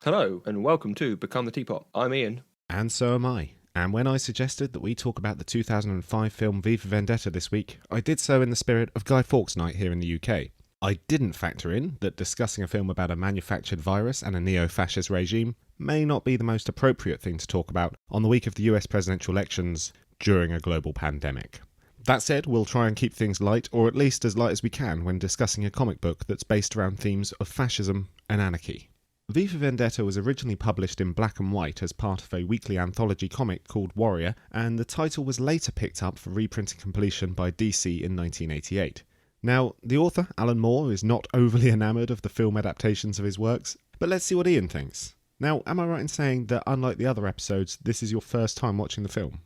Hello, and welcome to Become the Teapot. I'm Iain. And so am I. And when I suggested that we talk about the 2005 film V for Vendetta this week, I did so in the spirit of Guy Fawkes Night here in the UK. I didn't factor in that discussing a film about a manufactured virus and a neo-fascist regime may not be the most appropriate thing to talk about on the week of the US presidential elections during a global pandemic. That said, we'll try and keep things light, or at least as light as we can, when discussing a comic book that's based around themes of fascism and anarchy. V for Vendetta was originally published in black and white as part of a weekly anthology comic called Warrior, and the title was later picked up for reprinting completion by DC in 1988. Now, the author, Alan Moore, is not overly enamoured of the film adaptations of his works, but let's see what Iain thinks. Now, am I right in saying that unlike the other episodes, this is your first time watching the film?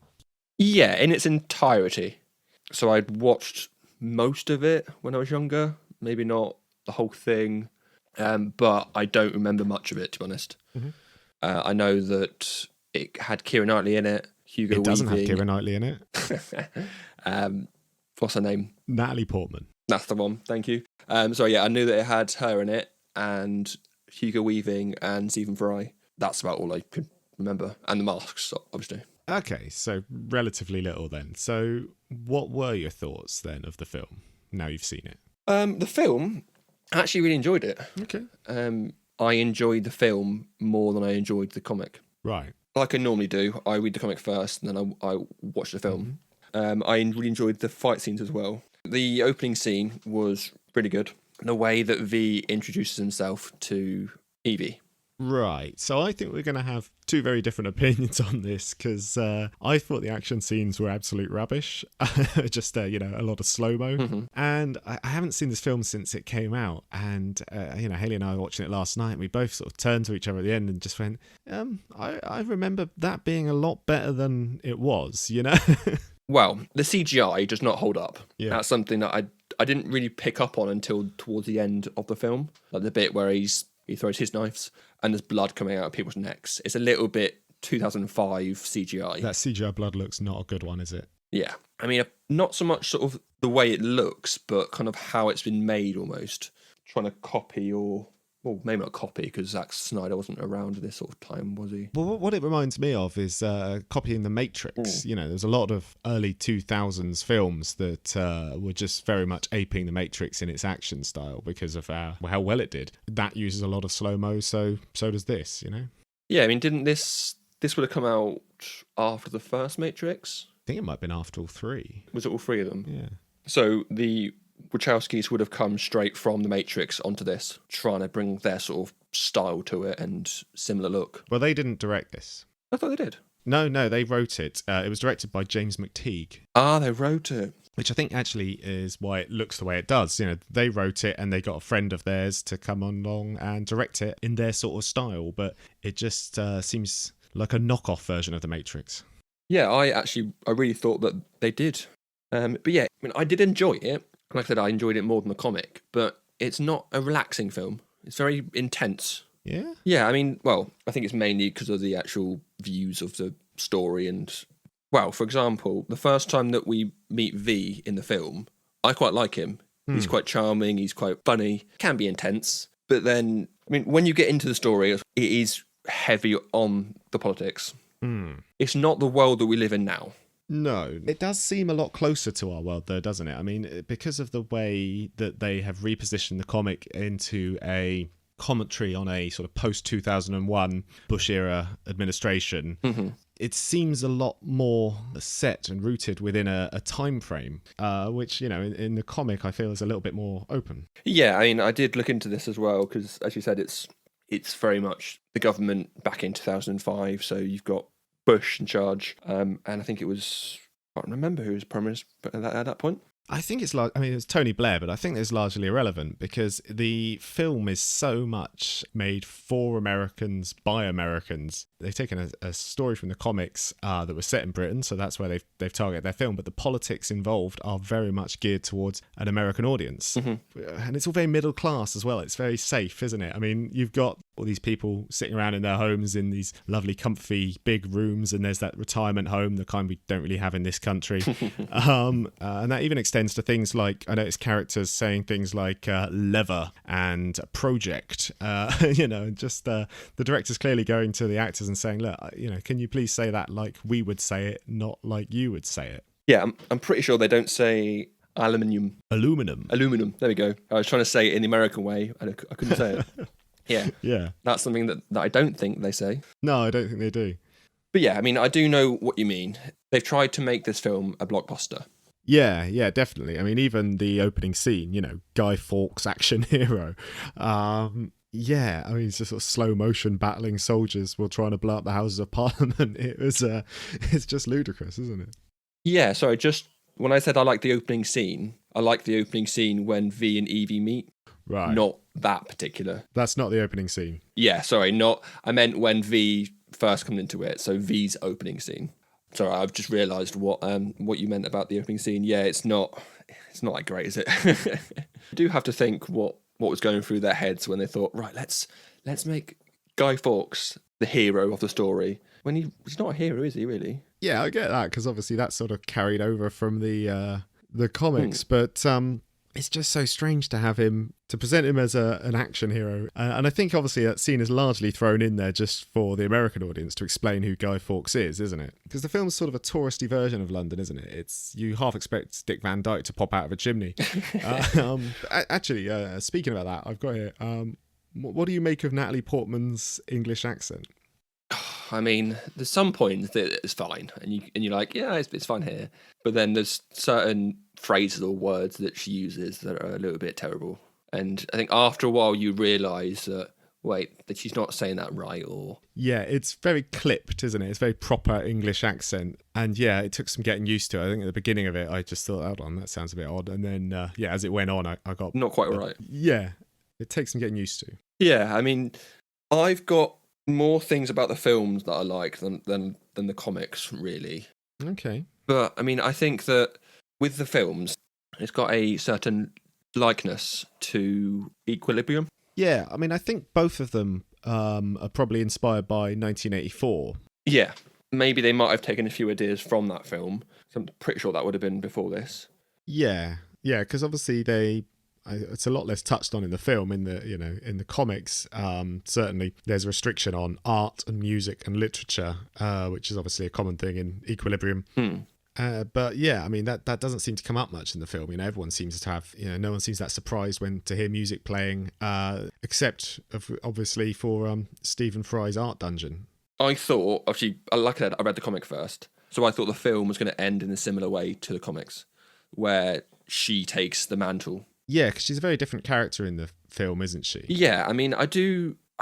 Yeah, in its entirety. So I'd watched most of it when I was younger, maybe not the whole thing. But I don't remember much of it, to be honest. Mm-hmm. I know that it had Keira Knightly in it. Hugo Weaving. It doesn't have Keira Knightly in it. What's her name? Natalie Portman. That's the one, thank you. So yeah, I knew that it had her in it, and Hugo Weaving and Stephen Fry. That's about all I could remember. And the masks, obviously. Okay, so relatively little then. So what were your thoughts then of the film, now you've seen it? The film... I actually really enjoyed it. Okay. I enjoyed the film more than I enjoyed the comic. Right. Like I normally do, I read the comic first and then I watch the film. Mm-hmm. I really enjoyed the fight scenes as well. The opening scene was pretty good. The way that V introduces himself to Evie. Right, so I think we're going to have two very different opinions on this, because I thought the action scenes were absolute rubbish. Just, a lot of slow-mo. Mm-hmm. And I haven't seen this film since it came out. And, Haley and I were watching it last night, and we both sort of turned to each other at the end and just went, I remember that being a lot better than it was, Well, the CGI does not hold up. Yeah. That's something that I didn't really pick up on until towards the end of the film. Like the bit where he throws his knives and there's blood coming out of people's necks. It's a little bit 2005 CGI. That CGI blood looks not a good one, is it? Yeah. I mean, not so much sort of the way it looks, but kind of how it's been made almost. Trying to copy well, maybe not copy, because Zack Snyder wasn't around at this sort of time, was he? Well, what it reminds me of is copying The Matrix. There's a lot of early 2000s films that were just very much aping The Matrix in its action style because of how well it did. That uses a lot of slow-mo, so does this, Yeah, I mean, didn't this would have come out after the first Matrix? I think it might have been after all three. Was it all three of them? Yeah. So the Wachowskis would have come straight from The Matrix onto this, trying to bring their sort of style to it and similar look. Well, they didn't direct this. I thought they did. No, they wrote it. It was directed by James McTeague. Ah, they wrote it. Which I think actually is why it looks the way it does. They wrote it and they got a friend of theirs to come along and direct it in their sort of style, but it just seems like a knockoff version of The Matrix. Yeah, I really thought that they did. But yeah, I mean, I did enjoy it. Like I said, I enjoyed it more than the comic, but it's not a relaxing film. It's very intense. Yeah? Yeah, I mean, well, I think it's mainly because of the actual views of the story and, well, for example, the first time that we meet V in the film, I quite like him. He's quite charming, he's quite funny, can be intense, but then, I mean, when you get into the story, it is heavy on the politics. It's not the world that we live in now. No, it does seem a lot closer to our world, though, doesn't it? I mean, because of the way that they have repositioned the comic into a commentary on a sort of post-2001 Bush-era administration, it seems a lot more set and rooted within a time frame, which, in the comic, I feel is a little bit more open. Yeah, I mean, I did look into this as well, because, as you said, it's very much the government back in 2005, so you've got Bush in charge, and I think it was, I can't remember who was Prime Minister at that point. I think it's it's Tony Blair, but I think it's largely irrelevant because the film is so much made for Americans by Americans. They've taken a story from the comics that was set in Britain, so that's where they've targeted their film, but the politics involved are very much geared towards an American audience. And it's all very middle class as well. It's very safe, isn't it? I mean, you've got all these people sitting around in their homes in these lovely, comfy, big rooms, and there's that retirement home, the kind we don't really have in this country. And that even extends tends to things like, I notice characters saying things like lever and project, just the director's clearly going to the actors and saying, look, can you please say that like we would say it, not like you would say it. Yeah, I'm pretty sure they don't say aluminum. Aluminum. There we go. I was trying to say it in the American way, and I couldn't say it. Yeah. That's something that I don't think they say. No, I don't think they do. But yeah, I mean, I do know what you mean. They've tried to make this film a blockbuster. Yeah, definitely. I mean, even the opening scene, Guy Fawkes, action hero. Yeah, I mean, it's just sort of slow motion battling soldiers while trying to blow up the Houses of Parliament. It's just ludicrous, isn't it? Yeah, sorry, just when I said I like the opening scene, I like the opening scene when V and Evie meet. Right. Not that particular. That's not the opening scene. Yeah, sorry, I meant when V first comes into it, so V's opening scene. Sorry, I've just realised what you meant about the opening scene. Yeah, it's not that great, is it? I do have to think what was going through their heads when they thought, right, let's make Guy Fawkes the hero of the story. When he's not a hero, is he really? Yeah, I get that, because obviously that's sort of carried over from the comics, but it's just so strange to have him, to present him as an action hero. And I think obviously that scene is largely thrown in there just for the American audience to explain who Guy Fawkes is, isn't it? Because the film's sort of a touristy version of London, isn't it? You half expect Dick Van Dyke to pop out of a chimney. Actually, speaking about that, I've got here, what do you make of Natalie Portman's English accent? I mean, there's some points that it's fine, and you're like, yeah, it's fine here. But then there's certain phrases or words that she uses that are a little bit terrible. And I think after a while you realise that, wait, that she's not saying that right, or... Yeah, it's very clipped, isn't it? It's very proper English accent. And yeah, it took some getting used to. I think at the beginning of it, I just thought, hold on, that sounds a bit odd. And then, as it went on, I got... Not quite right. Yeah, it takes some getting used to. Yeah, I mean, I've got more things about the films that I like than the comics, really. Okay. But, I mean, I think that with the films, it's got a certain likeness to Equilibrium. Yeah, I mean, I think both of them are probably inspired by 1984. Yeah, maybe they might have taken a few ideas from that film. So I'm pretty sure that would have been before this. Yeah, because obviously it's a lot less touched on in the film. In the comics, certainly there's a restriction on art and music and literature, which is obviously a common thing in Equilibrium. But yeah, I mean, that doesn't seem to come up much in the film. Everyone seems to have, no one seems that surprised to hear music playing, except obviously for Stephen Fry's Art Dungeon. I thought, actually, like I said, I read the comic first, so I thought the film was going to end in a similar way to the comics, where she takes the mantle. Yeah, because she's a very different character in the film, isn't she? Yeah, I mean, I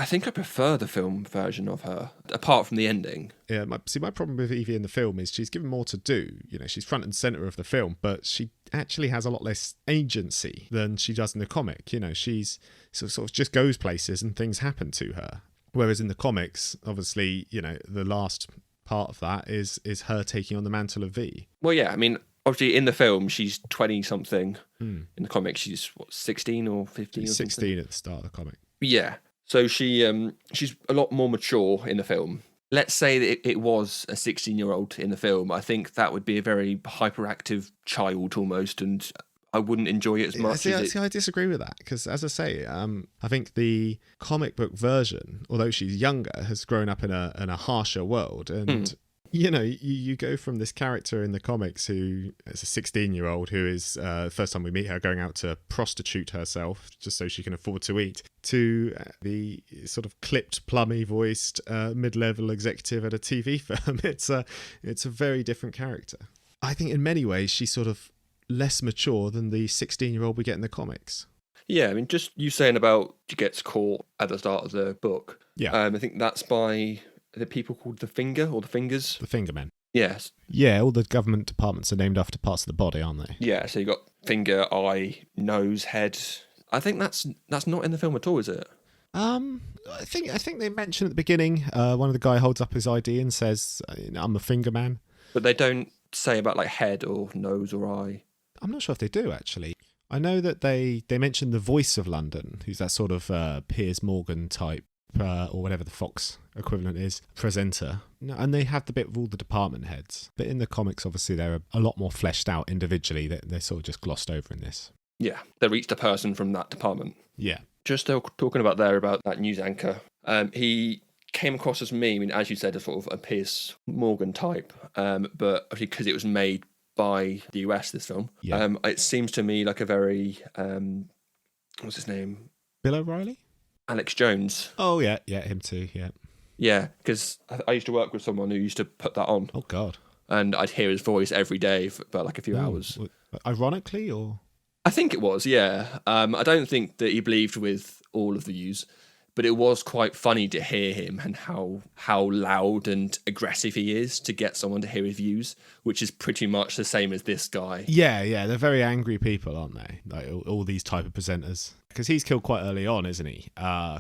think I prefer the film version of her, apart from the ending. Yeah, my problem with Evie in the film is she's given more to do. She's front and centre of the film, but she actually has a lot less agency than she does in the comic. She's sort of just goes places and things happen to her. Whereas in the comics, obviously, the last part of that is her taking on the mantle of V. Well, yeah, I mean, obviously in the film she's 20-something. In the comic she's 16 or 15 she's or 16 something. At the start of the comic. Yeah. So she's a lot more mature in the film. Let's say that it was a 16-year-old in the film. I think that would be a very hyperactive child almost, and I wouldn't enjoy it as much. See, I disagree with that, because as I say, I think the comic book version, although she's younger, has grown up in a harsher world, and you go from this character in the comics who is a 16-year-old who is, first time we meet her, going out to prostitute herself just so she can afford to eat, to the sort of clipped, plummy-voiced mid-level executive at a TV firm. It's a very different character. I think in many ways she's sort of less mature than the 16-year-old we get in the comics. Yeah, I mean, just you saying about she gets caught at the start of the book. Yeah. I think that's by the people called the Finger or the Fingers. The Fingermen. Yes. Yeah, all the government departments are named after parts of the body, aren't they? Yeah, so you got finger, eye, nose, head. I think that's not in the film at all, is it? I think they mention at the beginning, one of the guy holds up his ID and says, "I'm a Fingerman." But they don't say about like head or nose or eye. I'm not sure if they do, actually. I know that they mention the voice of London, who's that sort of Piers Morgan type or whatever the Fox equivalent is, presenter. No, and they have the bit with all the department heads. But in the comics, obviously, they're a lot more fleshed out individually. They're sort of just glossed over in this. Yeah, they're each a person from that department. Yeah. Just talking about that news anchor. He came across as me, I mean, as you said, a sort of a Piers Morgan type. But obviously, because it was made by the US, this film, it seems to me like a very, what's his name? Bill O'Reilly? Alex Jones. Oh, yeah, him too, yeah. Yeah, because I used to work with someone who used to put that on. Oh, God. And I'd hear his voice every day for about like a few hours. Ironically, or? I think it was, yeah. I don't think that he believed with all of the views, but it was quite funny to hear him and how loud and aggressive he is to get someone to hear his views, which is pretty much the same as this guy. Yeah, they're very angry people, aren't they? Like all these type of presenters. Because he's killed quite early on, isn't he?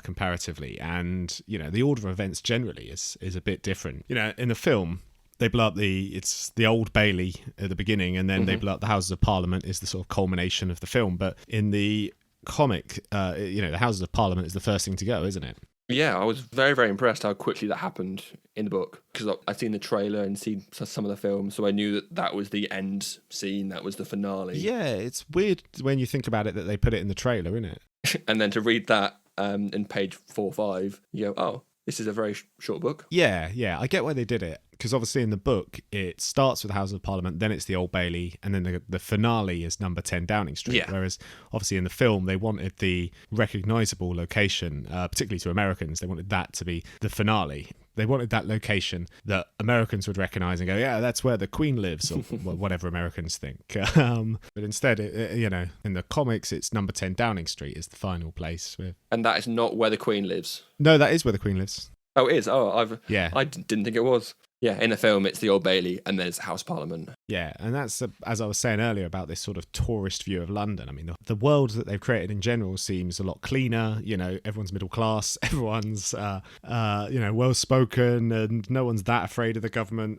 Comparatively. And, the order of events generally is a bit different. In the film, they blow up it's the Old Bailey at the beginning, and then they blow up the Houses of Parliament is the sort of culmination of the film. But in the comic, the Houses of Parliament is the first thing to go, isn't it? Yeah, I was very, very impressed how quickly that happened in the book, because I'd seen the trailer and seen some of the film, so I knew that was the end scene, that was the finale. Yeah, it's weird when you think about it that they put it in the trailer, isn't it? And then to read that in page 4 or 5, you go, oh, this is a very short book. Yeah, I get why they did it, because obviously in the book it starts with the House of Parliament, then it's the Old Bailey, and then the finale is number 10 Downing Street. Yeah. Whereas obviously in the film they wanted the recognisable location, particularly to Americans, they wanted that to be the finale. They wanted that location that Americans would recognise and go, yeah, that's where the Queen lives, or whatever Americans think. But instead, in the comics, it's number 10 Downing Street is the final place. And that is not where the Queen lives. No, that is where the Queen lives. Oh, it is? Oh, I didn't think it was. Yeah, in the film, it's the Old Bailey, and then it's the House of Parliament. Yeah, and that's, as I was saying earlier, about this sort of tourist view of London. I mean, the world that they've created in general seems a lot cleaner. Everyone's middle class, everyone's, well-spoken, and no one's that afraid of the government.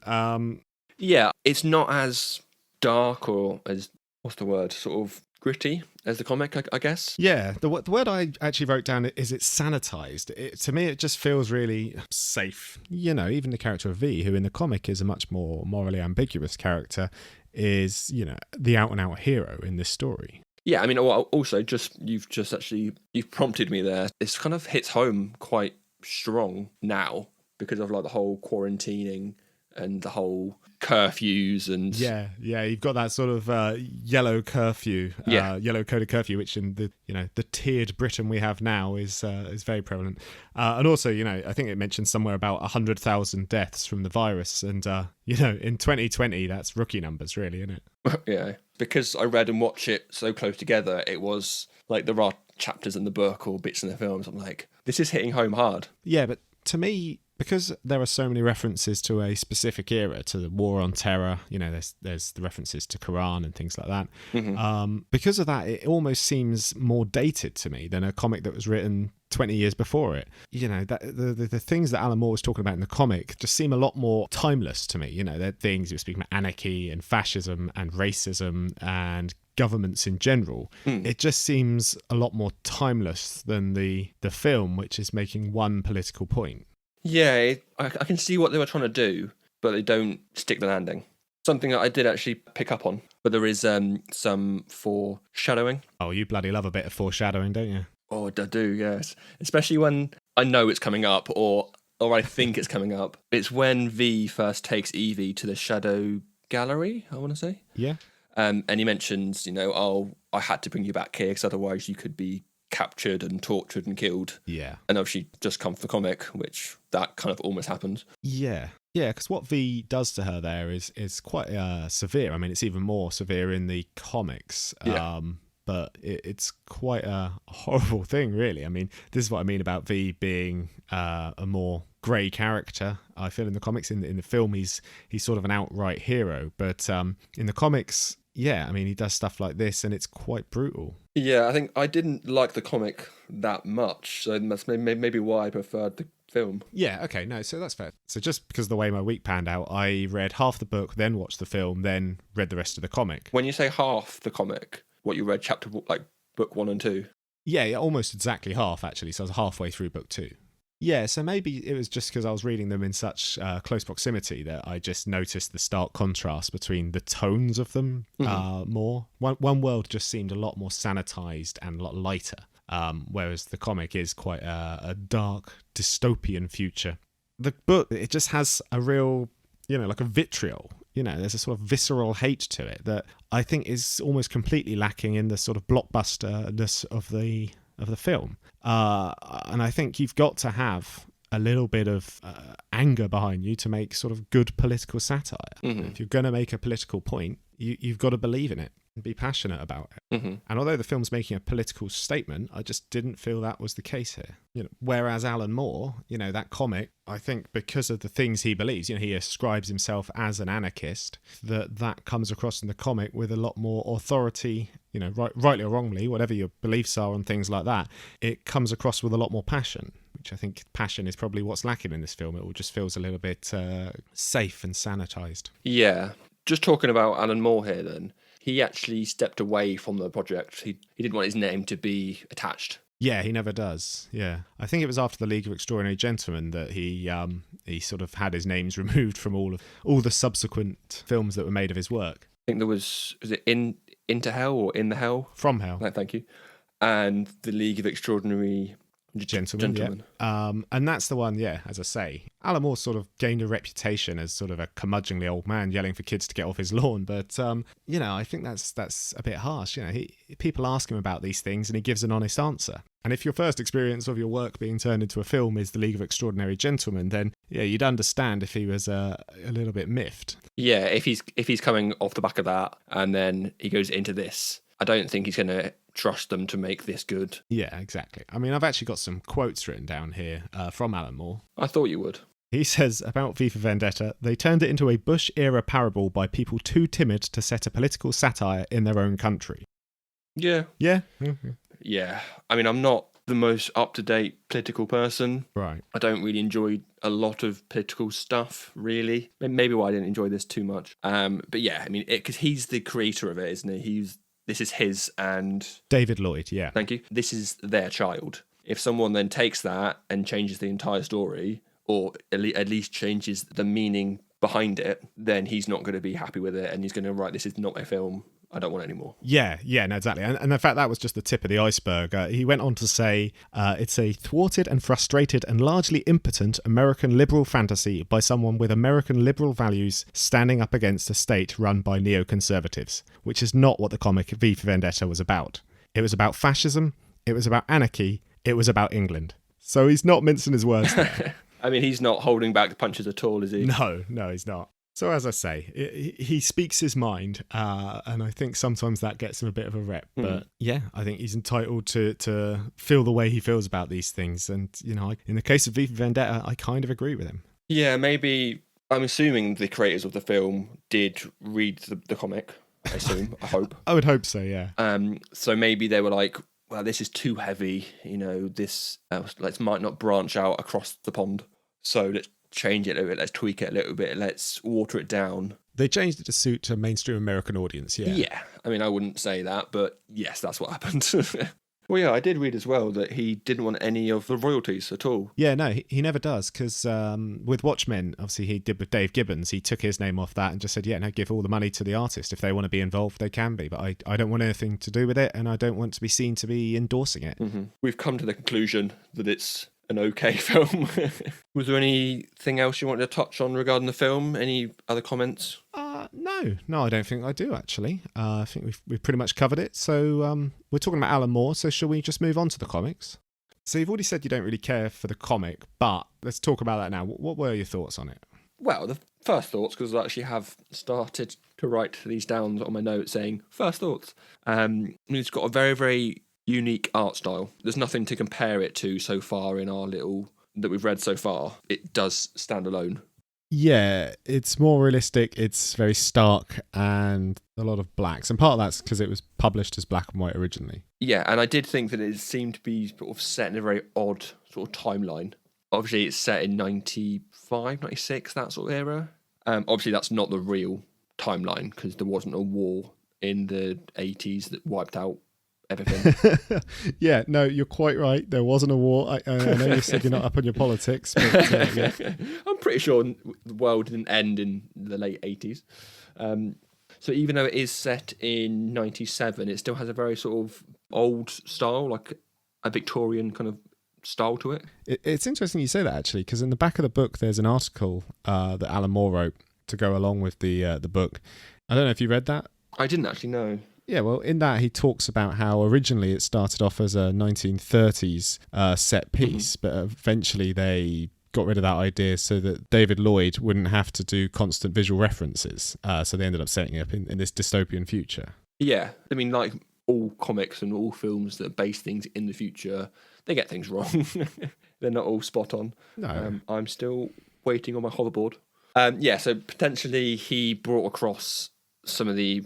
Yeah, it's not as dark or as, what's the word, sort of gritty as the comic, I guess. Yeah, the word I actually wrote down is it's sanitized. To me, it just feels really safe. Even the character of V, who in the comic is a much more morally ambiguous character, is, the out-and-out hero in this story. Yeah, I mean, also, you've prompted me there. This kind of hits home quite strong now because of like the whole quarantining and the whole curfews and you've got that sort of yellow curfew, yellow coded curfew, which in the tiered Britain we have now is very prevalent. And also, I think it mentioned somewhere about 100,000 deaths from the virus, and in 2020 that's rookie numbers, really, isn't it? Yeah, because I read and watched it so close together, it was like there are chapters in the book or bits in the films. I'm like, this is hitting home hard. Yeah, but to me, because there are so many references to a specific era, to the War on Terror, there's the references to Quran and things like that. Mm-hmm. Because of that, it almost seems more dated to me than a comic that was written 20 years before it. The things that Alan Moore was talking about in the comic just seem a lot more timeless to me. They're things, he was speaking about anarchy and fascism and racism and governments in general. It just seems a lot more timeless than the film, which is making one political point. Yeah, I can see what they were trying to do, but they don't stick the landing. Something that I did actually pick up on, but there is some foreshadowing. Oh, you bloody love a bit of foreshadowing, don't you? Oh, I do, yes. Especially when I know it's coming up, or I think it's coming up. It's when V first takes Evie to the Shadow Gallery, I want to say. Yeah. And he mentions, I had to bring you back here because otherwise you could be captured and tortured and killed. Yeah. And obviously just come for the comic, which that kind of almost happened. Yeah, because what V does to her there is quite severe. I mean, it's even more severe in the comics. Yeah. But it's quite a horrible thing, really. I mean, this is what I mean about V being a more grey character. I feel in the comics, in the film, he's sort of an outright hero. But in the comics, yeah, I mean, he does stuff like this, and it's quite brutal. Yeah, I think I didn't like the comic that much, so that's maybe why I preferred the film. Yeah, okay, no, so that's fair. So just because of the way my week panned out, I read half the book, then watched the film, then read the rest of the comic. When you say half the comic, what you read book 1 and 2? Yeah, almost exactly half, actually, so I was halfway through book 2. Yeah, so maybe it was just because I was reading them in such close proximity that I just noticed the stark contrast between the tones of them more. One world just seemed a lot more sanitized and a lot lighter, whereas the comic is quite a dark, dystopian future. The book, it just has a real, like a vitriol. There's a sort of visceral hate to it that I think is almost completely lacking in the sort of blockbusterness of the film. And I think you've got to have a little bit of anger behind you to make sort of good political satire. If you're going to make a political point, you've got to believe in it and be passionate about it. And although the film's making a political statement, I just didn't feel that was the case here. Whereas Alan Moore, that comic, I think because of the things he believes, he ascribes himself as an anarchist, that comes across in the comic with a lot more authority, rightly or wrongly, whatever your beliefs are on things like that, it comes across with a lot more passion, which I think passion is probably what's lacking in this film. It all just feels a little bit safe and sanitized. Yeah. Just talking about Alan Moore here then, he actually stepped away from the project. He didn't want his name to be attached. Yeah, he never does. Yeah. I think it was after the League of Extraordinary Gentlemen that he sort of had his names removed from all the subsequent films that were made of his work. I think there was it Into Hell or In the Hell? From Hell. Thank you. And the League of Extraordinary Gentlemen. Yeah. And that's the one, as I say. Alan Moore sort of gained a reputation as sort of a curmudgeonly old man yelling for kids to get off his lawn. But, I think that's a bit harsh. People ask him about these things and he gives an honest answer. And if your first experience of your work being turned into a film is The League of Extraordinary Gentlemen, then, you'd understand if he was a little bit miffed. Yeah, if he's coming off the back of that and then he goes into this, I don't think he's going to trust them to make this good. Yeah, exactly. I mean, I've actually got some quotes written down here from Alan Moore. I thought you would. He says about V for Vendetta, they turned it into a Bush-era parable by people too timid to set a political satire in their own country. Yeah. Yeah? Yeah. I mean, I'm not the most up-to-date political person. Right. I don't really enjoy a lot of political stuff, really. Maybe why I didn't enjoy this too much. But yeah, I mean, because he's the creator of it, isn't he? This is his and... David Lloyd, yeah. Thank you. This is their child. If someone then takes that and changes the entire story, or at least changes the meaning behind it, then he's not going to be happy with it and he's going to write, this is not my film. I don't want it anymore. Yeah, no, exactly. And in fact, that was just the tip of the iceberg. He went on to say, it's a thwarted and frustrated and largely impotent American liberal fantasy by someone with American liberal values standing up against a state run by neoconservatives, which is not what the comic V for Vendetta was about. It was about fascism, it was about anarchy, it was about England. So he's not mincing his words there. I mean, he's not holding back the punches at all, is he? No, he's not. So as I say, he speaks his mind, and I think sometimes that gets him a bit of a rep. But yeah, I think he's entitled to feel the way he feels about these things. And, in the case of V for Vendetta, I kind of agree with him. Yeah, maybe, I'm assuming the creators of the film did read the comic, I assume, I hope. I would hope so, yeah. So maybe they were like, well, this is too heavy, this might not branch out across the pond. So let's change it a little bit, let's tweak it a little bit, let's water it down. They changed it to suit a mainstream American audience, yeah. Yeah, I mean, I wouldn't say that, but yes, that's what happened. Well, yeah, I did read as well that he didn't want any of the royalties at all. Yeah, no, he never does, because with Watchmen, obviously he did with Dave Gibbons, he took his name off that and just said, give all the money to the artist. If they want to be involved, they can be, but I don't want anything to do with it, and I don't want to be seen to be endorsing it. Mm-hmm. We've come to the conclusion that it's an okay film. Was there anything else you wanted to touch on regarding the film? Any other comments? No, I don't think I do, actually. I think we've pretty much covered it. So we're talking about Alan Moore, so shall we just move on to the comics? So you've already said you don't really care for the comic, but let's talk about that now. What were your thoughts on it? Well, the first thoughts, because I actually have started to write these down on my notes saying, first thoughts. It's got a very, very unique art style. There's nothing to compare it to so far in our little that we've read so far. It does stand alone. Yeah, it's more realistic, it's very stark, and a lot of blacks. And part of that's because it was published as black and white originally. Yeah, and I did think that it seemed to be sort of set in a very odd sort of timeline. Obviously, it's set in 95, 96, that sort of era. Obviously, that's not the real timeline, because there wasn't a war in the 80s that wiped out everything. Yeah, no, you're quite right. There wasn't a war. I know you said you're not up on your politics, but yeah. I'm pretty sure the world didn't end in the late 80s. So even though it is set in 97, it still has a very sort of old style, like a Victorian kind of style to it. It's interesting you say that, actually, because in the back of the book, there's an article that Alan Moore wrote to go along with the book. I don't know if you read that. I didn't actually know. Yeah, well, in that he talks about how originally it started off as a 1930s set piece, but eventually they got rid of that idea so that David Lloyd wouldn't have to do constant visual references. So they ended up setting it up in this dystopian future. Yeah, I mean, like all comics and all films that base things in the future, they get things wrong. They're not all spot on. No. I'm still waiting on my hoverboard. So potentially he brought across some of the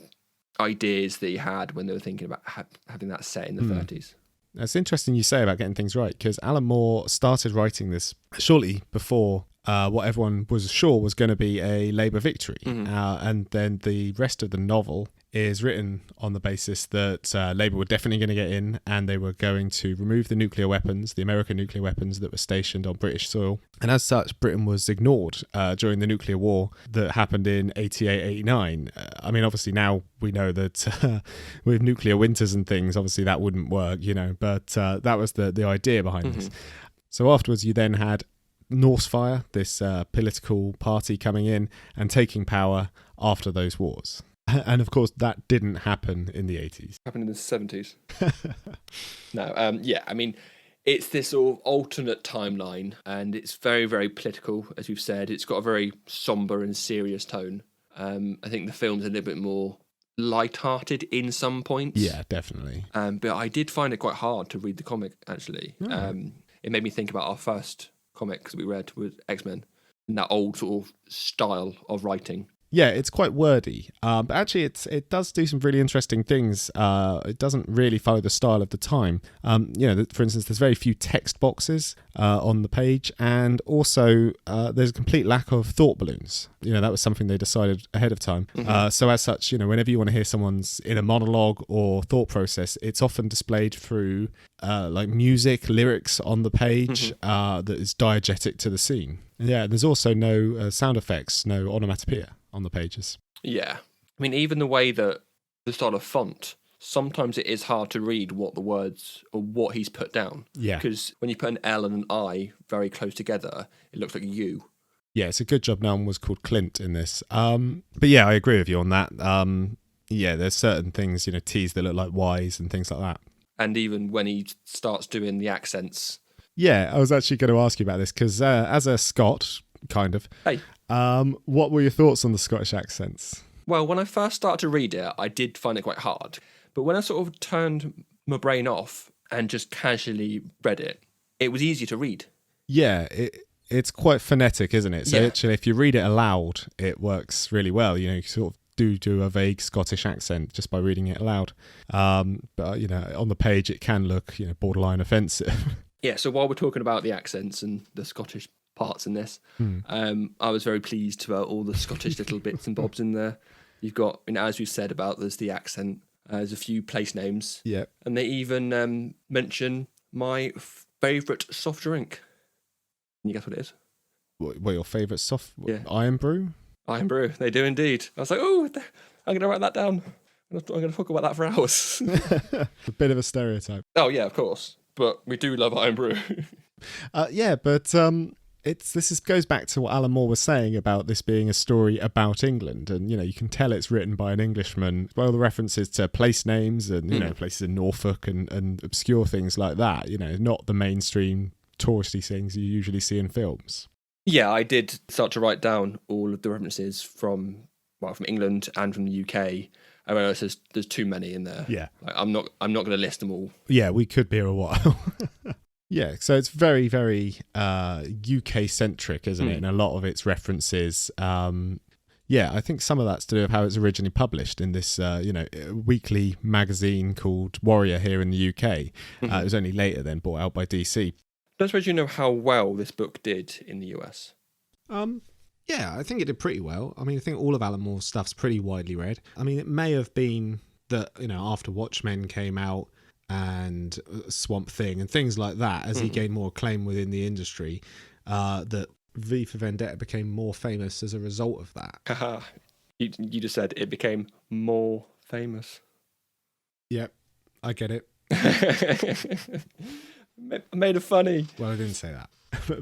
ideas that he had when they were thinking about having that set in the 30s. It's interesting you say about getting things right, because Alan Moore started writing this shortly before what everyone was sure was going to be a Labour victory. And then the rest of the novel is written on the basis that Labour were definitely going to get in, and they were going to remove the nuclear weapons, the American nuclear weapons that were stationed on British soil. And as such, Britain was ignored during the nuclear war that happened in 88, 89. I mean, obviously now we know that with nuclear winters and things, obviously that wouldn't work, but that was the idea behind this. So afterwards, you then had Northfire, this political party coming in and taking power after those wars. And of course, that didn't happen in the 80s. Happened in the 70s. No, I mean, it's this sort of alternate timeline, and it's very, very political, as we've said. It's got a very somber and serious tone. I think the film's a little bit more light-hearted in some points. Yeah, definitely. But I did find it quite hard to read the comic, actually. It made me think about our first comic that we read was X-Men, and that old sort of style of writing. Yeah, it's quite wordy, but actually it does do some really interesting things. It doesn't really follow the style of the time. For instance, there's very few text boxes on the page, and also there's a complete lack of thought balloons. That was something they decided ahead of time. So as such, whenever you want to hear someone's inner monologue or thought process, it's often displayed through like music, lyrics on the page that is diegetic to the scene. Yeah, there's also no sound effects, no onomatopoeia on the pages. Yeah. I mean, even the way that the style of font, sometimes it is hard to read what the words or what he's put down. Yeah. Because when you put an L and an I very close together, it looks like a U. Yeah, it's a good job no one was called Clint in this. But yeah, I agree with you on that. There's certain things, T's that look like Y's and things like that. And even when he starts doing the accents. Yeah, I was actually going to ask you about this because as a Scot, kind of. Hey. What were your thoughts on the Scottish accents? Well, when I first started to read it, I did find it quite hard. But when I sort of turned my brain off and just casually read it, it was easy to read. Yeah, it's quite phonetic, isn't it? So actually, if you read it aloud, it works really well. You sort of do a vague Scottish accent just by reading it aloud. But, on the page, it can look, borderline offensive. Yeah, so while we're talking about the accents and the Scottish parts in this, I was very pleased about all the Scottish little bits and bobs in there. You've got, as we've said about, there's the accent, there's a few place names, and they even mention my favourite soft drink. Can you guess what it is? What your favourite soft? Yeah. Iron Brew? Iron Brew, they do indeed. I was like, I'm going to write that down. I'm going to talk about that for hours. A bit of a stereotype. Oh yeah, of course, but we do love Iron Brew. This goes back to what Alan Moore was saying about this being a story about England, and you can tell it's written by an Englishman. Well, the references to place names and places in Norfolk and obscure things like that. Not the mainstream touristy things you usually see in films. Yeah, I did start to write down all of the references from England and from the UK. I realised there's too many in there. Yeah, I'm not going to list them all. Yeah, we could be here a while. Yeah, so it's very, very UK-centric, isn't it? And a lot of its references. I think some of that's to do with how it's originally published in this, weekly magazine called Warrior here in the UK. It was only later then bought out by DC. Don't suppose you know how well this book did in the US? Yeah, I think it did pretty well. I mean, I think all of Alan Moore's stuff's pretty widely read. I mean, it may have been that, after Watchmen came out, and Swamp Thing and things like that, as he gained more acclaim within the industry, that V for Vendetta became more famous as a result of that. Haha. You just said it became more famous. Yep, I get it. Made it funny. Well, I didn't say that.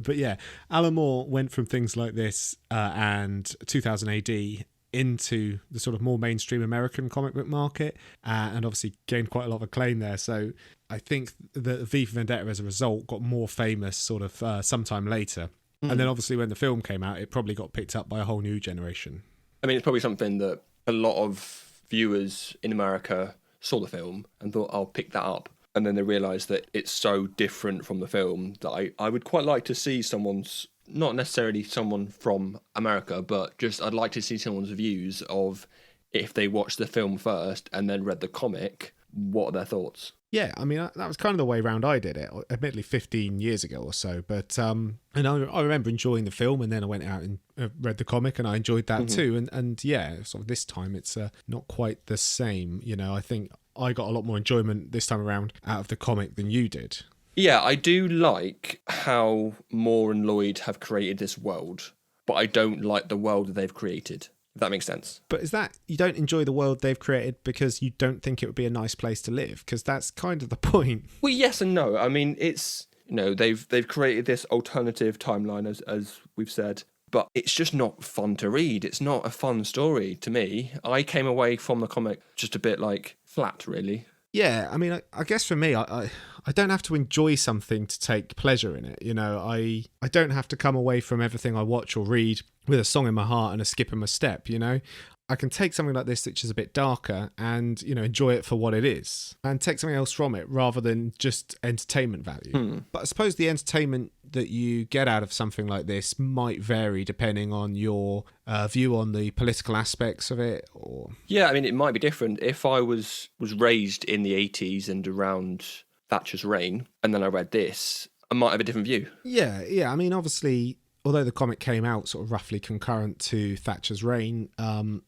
But yeah, Alan Moore went from things like this and 2000 AD into the sort of more mainstream American comic book market, and obviously gained quite a lot of acclaim there. So I think that V for Vendetta as a result got more famous sort of sometime later. And then obviously when the film came out, it probably got picked up by a whole new generation. I mean, it's probably something that a lot of viewers in America saw the film and thought, I'll pick that up. And then they realised that it's so different from the film that I would quite like to see someone's, not necessarily someone from America, but just I'd like to see someone's views of if they watched the film first and then read the comic, what are their thoughts? Yeah, I mean, that was kind of the way round I did it, admittedly 15 years ago or so. But and I remember enjoying the film, and then I went out and read the comic, and I enjoyed that too. And yeah, sort of this time it's not quite the same. You know, I think I got a lot more enjoyment this time around out of the comic than you did. Yeah, I do like how Moore and Lloyd have created this world, but I don't like the world that they've created. If that makes sense. But is that you don't enjoy the world they've created because you don't think it would be a nice place to live? Because that's kind of the point. Well, yes and no. I mean, it's, you know, they've created this alternative timeline, as we've said, but it's just not fun to read. It's not a fun story to me. I came away from the comic just a bit like flat, really. Yeah, I mean, I guess for me, I don't have to enjoy something to take pleasure in it. You know, I don't have to come away from everything I watch or read with a song in my heart and a skip in my step, you know. I can take something like this, which is a bit darker, and, you know, enjoy it for what it is, and take something else from it rather than just entertainment value. But I suppose the entertainment that you get out of something like this might vary depending on your view on the political aspects of it. Or yeah, I mean, it might be different. If I was raised in the 80s and around Thatcher's reign, and then I read this, I might have a different view. Yeah. I mean, obviously, although the comic came out sort of roughly concurrent to Thatcher's reign,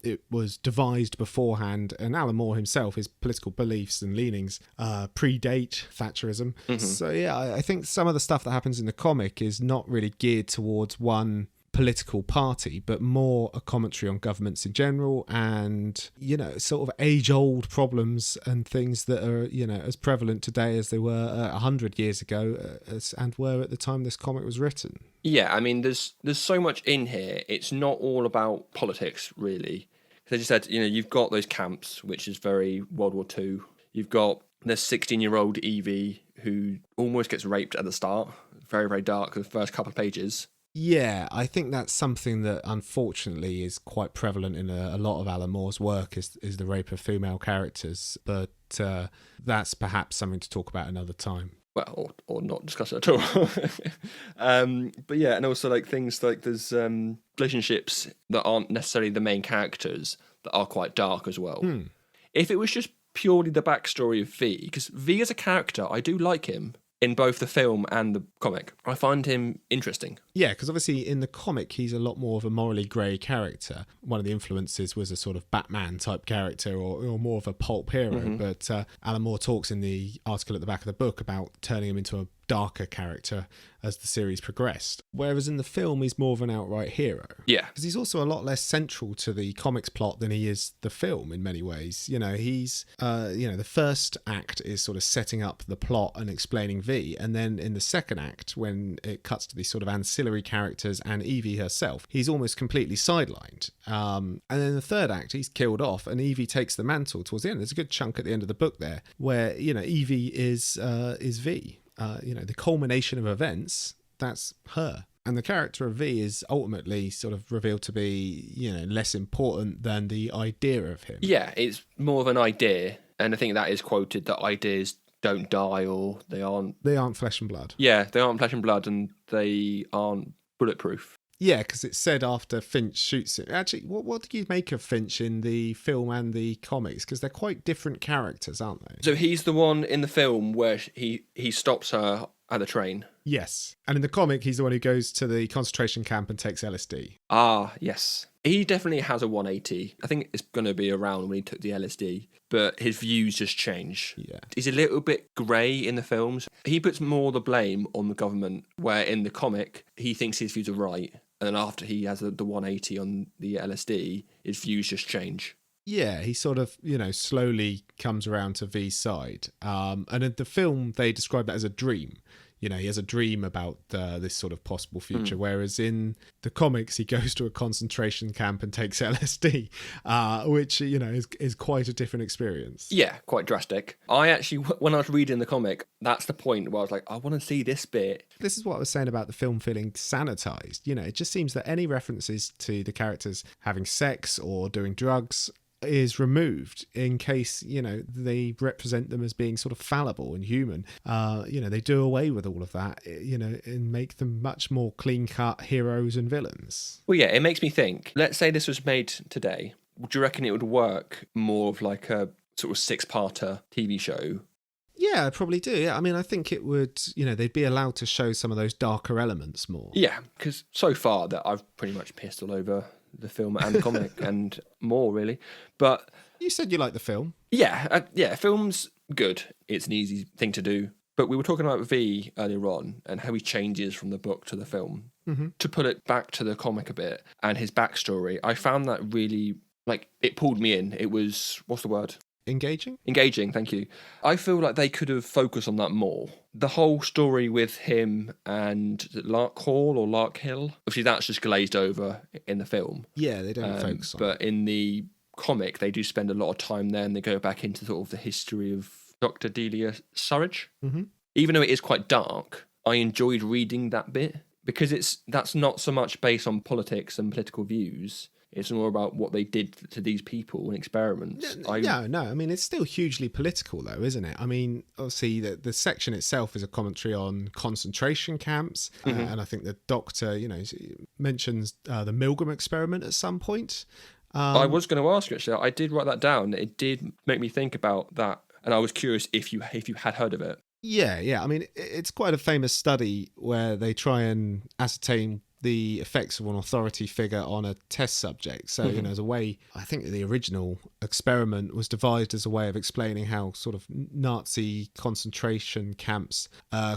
it was devised beforehand, and Alan Moore himself, his political beliefs and leanings predate Thatcherism. So yeah, I think some of the stuff that happens in the comic is not really geared towards one political party, but more a commentary on governments in general, and, you know, sort of age-old problems and things that are, you know, as prevalent today as they were 100 years ago and were at the time this comic was written. Yeah, I mean, there's so much in here. It's not all about politics, really. Because as you said, you know, you've got those camps, which is very World War II. You've got the 16-year-old Evie who almost gets raped at the start. Very, very dark, the first couple of pages. Yeah, I think that's something that unfortunately is quite prevalent in a lot of Alan Moore's work is the rape of female characters, but that's perhaps something to talk about another time. Well, or not discuss it at all. But yeah, and also like things like there's relationships that aren't necessarily the main characters that are quite dark as well. If it was just purely the backstory of V, because V as a character, I do like him. In both the film and the comic, I find him interesting. Yeah, because obviously in the comic, he's a lot more of a morally grey character. One of the influences was a sort of Batman type character or more of a pulp hero. But Alan Moore talks in the article at the back of the book about turning him into a darker character as the series progressed. Whereas in the film, he's more of an outright hero. Yeah. Because he's also a lot less central to the comics plot than he is the film in many ways. You know, he's, the first act is sort of setting up the plot and explaining V. And then in the second act, when it cuts to these sort of ancillary characters and Evie herself, he's almost completely sidelined. And then the third act, he's killed off and Evie takes the mantle towards the end. There's a good chunk at the end of the book there where, you know, Evie is V. The culmination of events, that's her. And the character of V is ultimately sort of revealed to be, you know, less important than the idea of him. Yeah, it's more of an idea. And I think that is quoted that ideas don't die or they aren't flesh and blood. Yeah, they aren't flesh and blood and they aren't bulletproof. Yeah, because it's said after Finch shoots him. Actually, what do you make of Finch in the film and the comics? Because they're quite different characters, aren't they? So he's the one in the film where he stops her at the train. Yes. And in the comic, he's the one who goes to the concentration camp and takes LSD. Ah, yes. He definitely has a 180. I think it's going to be around when he took the LSD, but his views just change. Yeah. He's a little bit grey in the films. He puts more the blame on the government, where in the comic, he thinks his views are right. And then after he has the 180 on the LSD, his views just change. Yeah, he sort of, slowly comes around to V's side. And in the film, they describe that as a dream. He has a dream about this sort of possible future, whereas in the comics, he goes to a concentration camp and takes LSD, which, is quite a different experience. Yeah, quite drastic. I actually, when I was reading the comic, that's the point where I was like, I want to see this bit. This is what I was saying about the film feeling sanitized. It just seems that any references to the characters having sex or doing drugs is removed in case, they represent them as being sort of fallible and human. They do away with all of that, and make them much more clean-cut heroes and villains. Well, yeah, it makes me think, let's say this was made today. Do you reckon it would work more of like a sort of 6-parter TV show? Yeah, I probably do. Yeah, I mean, I think it would, they'd be allowed to show some of those darker elements more. Yeah, because so far that I've pretty much pissed all over the film and the comic and more, really. But you said you like the film. Yeah, film's good. It's an easy thing to do. But we were talking about V earlier on and how he changes from the book to the film. Mm-hmm. To put it back to the comic a bit and his backstory, I found that really, it pulled me in. It was, what's the word? Engaging, thank you. I feel like they could have focused on that more. The whole story with him and Lark Hall or Lark Hill, obviously that's just glazed over in the film. Yeah, they don't focus on it. But in the comic, they do spend a lot of time there and they go back into sort of the history of Dr. Delia Surridge. Mm-hmm. Even though it is quite dark, I enjoyed reading that bit because that's not so much based on politics and political views. It's more about what they did to these people and experiments. I mean, it's still hugely political, though, isn't it? I mean, obviously, the section itself is a commentary on concentration camps. Mm-hmm. And I think the doctor, mentions the Milgram experiment at some point. I was going to ask you, actually. I did write that down. It did make me think about that. And I was curious if you had heard of it. Yeah. I mean, it's quite a famous study where they try and ascertain the effects of an authority figure on a test subject. So, as a way, I think the original experiment was devised as a way of explaining how sort of Nazi concentration camps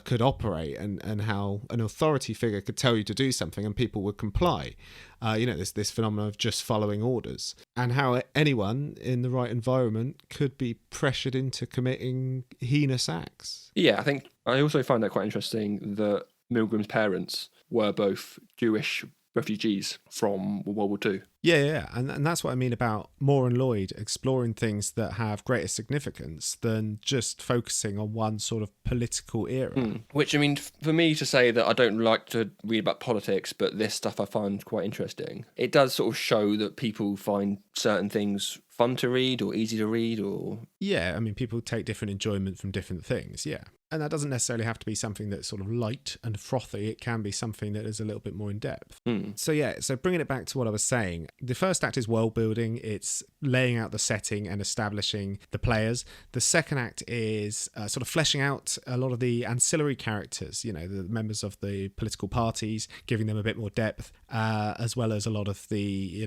could operate and how an authority figure could tell you to do something and people would comply. This phenomenon of just following orders and how anyone in the right environment could be pressured into committing heinous acts. Yeah, I think I also find that quite interesting that Milgram's parents were both Jewish refugees from World War II. Yeah. And that's what I mean about Moore and Lloyd exploring things that have greater significance than just focusing on one sort of political era. Which, I mean, for me to say that I don't like to read about politics, but this stuff I find quite interesting, it does sort of show that people find certain things fun to read or easy to read or... Yeah, I mean, people take different enjoyment from different things, yeah. And that doesn't necessarily have to be something that's sort of light and frothy. It can be something that is a little bit more in depth. So bringing it back to what I was saying, the first act is world building. It's laying out the setting and establishing the players. The second act is sort of fleshing out a lot of the ancillary characters, the members of the political parties, giving them a bit more depth, as well as a lot of the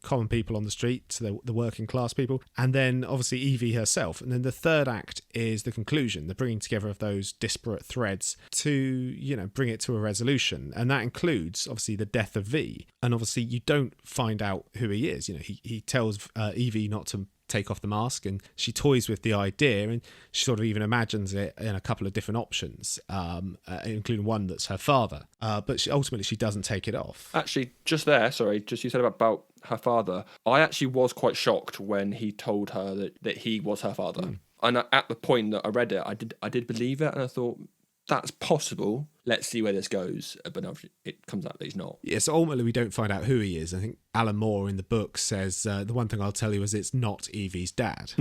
common people on the street, the working class people. And then obviously Evie herself. And then the third act is the conclusion, the bringing together of those disparate threads to, bring it to a resolution. And that includes, obviously, the death of V. And obviously, you don't find out who he is. He tells Evie not to take off the mask, and she toys with the idea, and she sort of even imagines it in a couple of different options, including one that's her father. But ultimately, she doesn't take it off. Actually, you said about her father. I actually was quite shocked when he told her that he was her father. And at the point that I read it, I did believe it, and I thought, that's possible. Let's see where this goes. But it comes out that he's not. Yeah, so ultimately we don't find out who he is. I think Alan Moore in the book says, the one thing I'll tell you is it's not Evie's dad.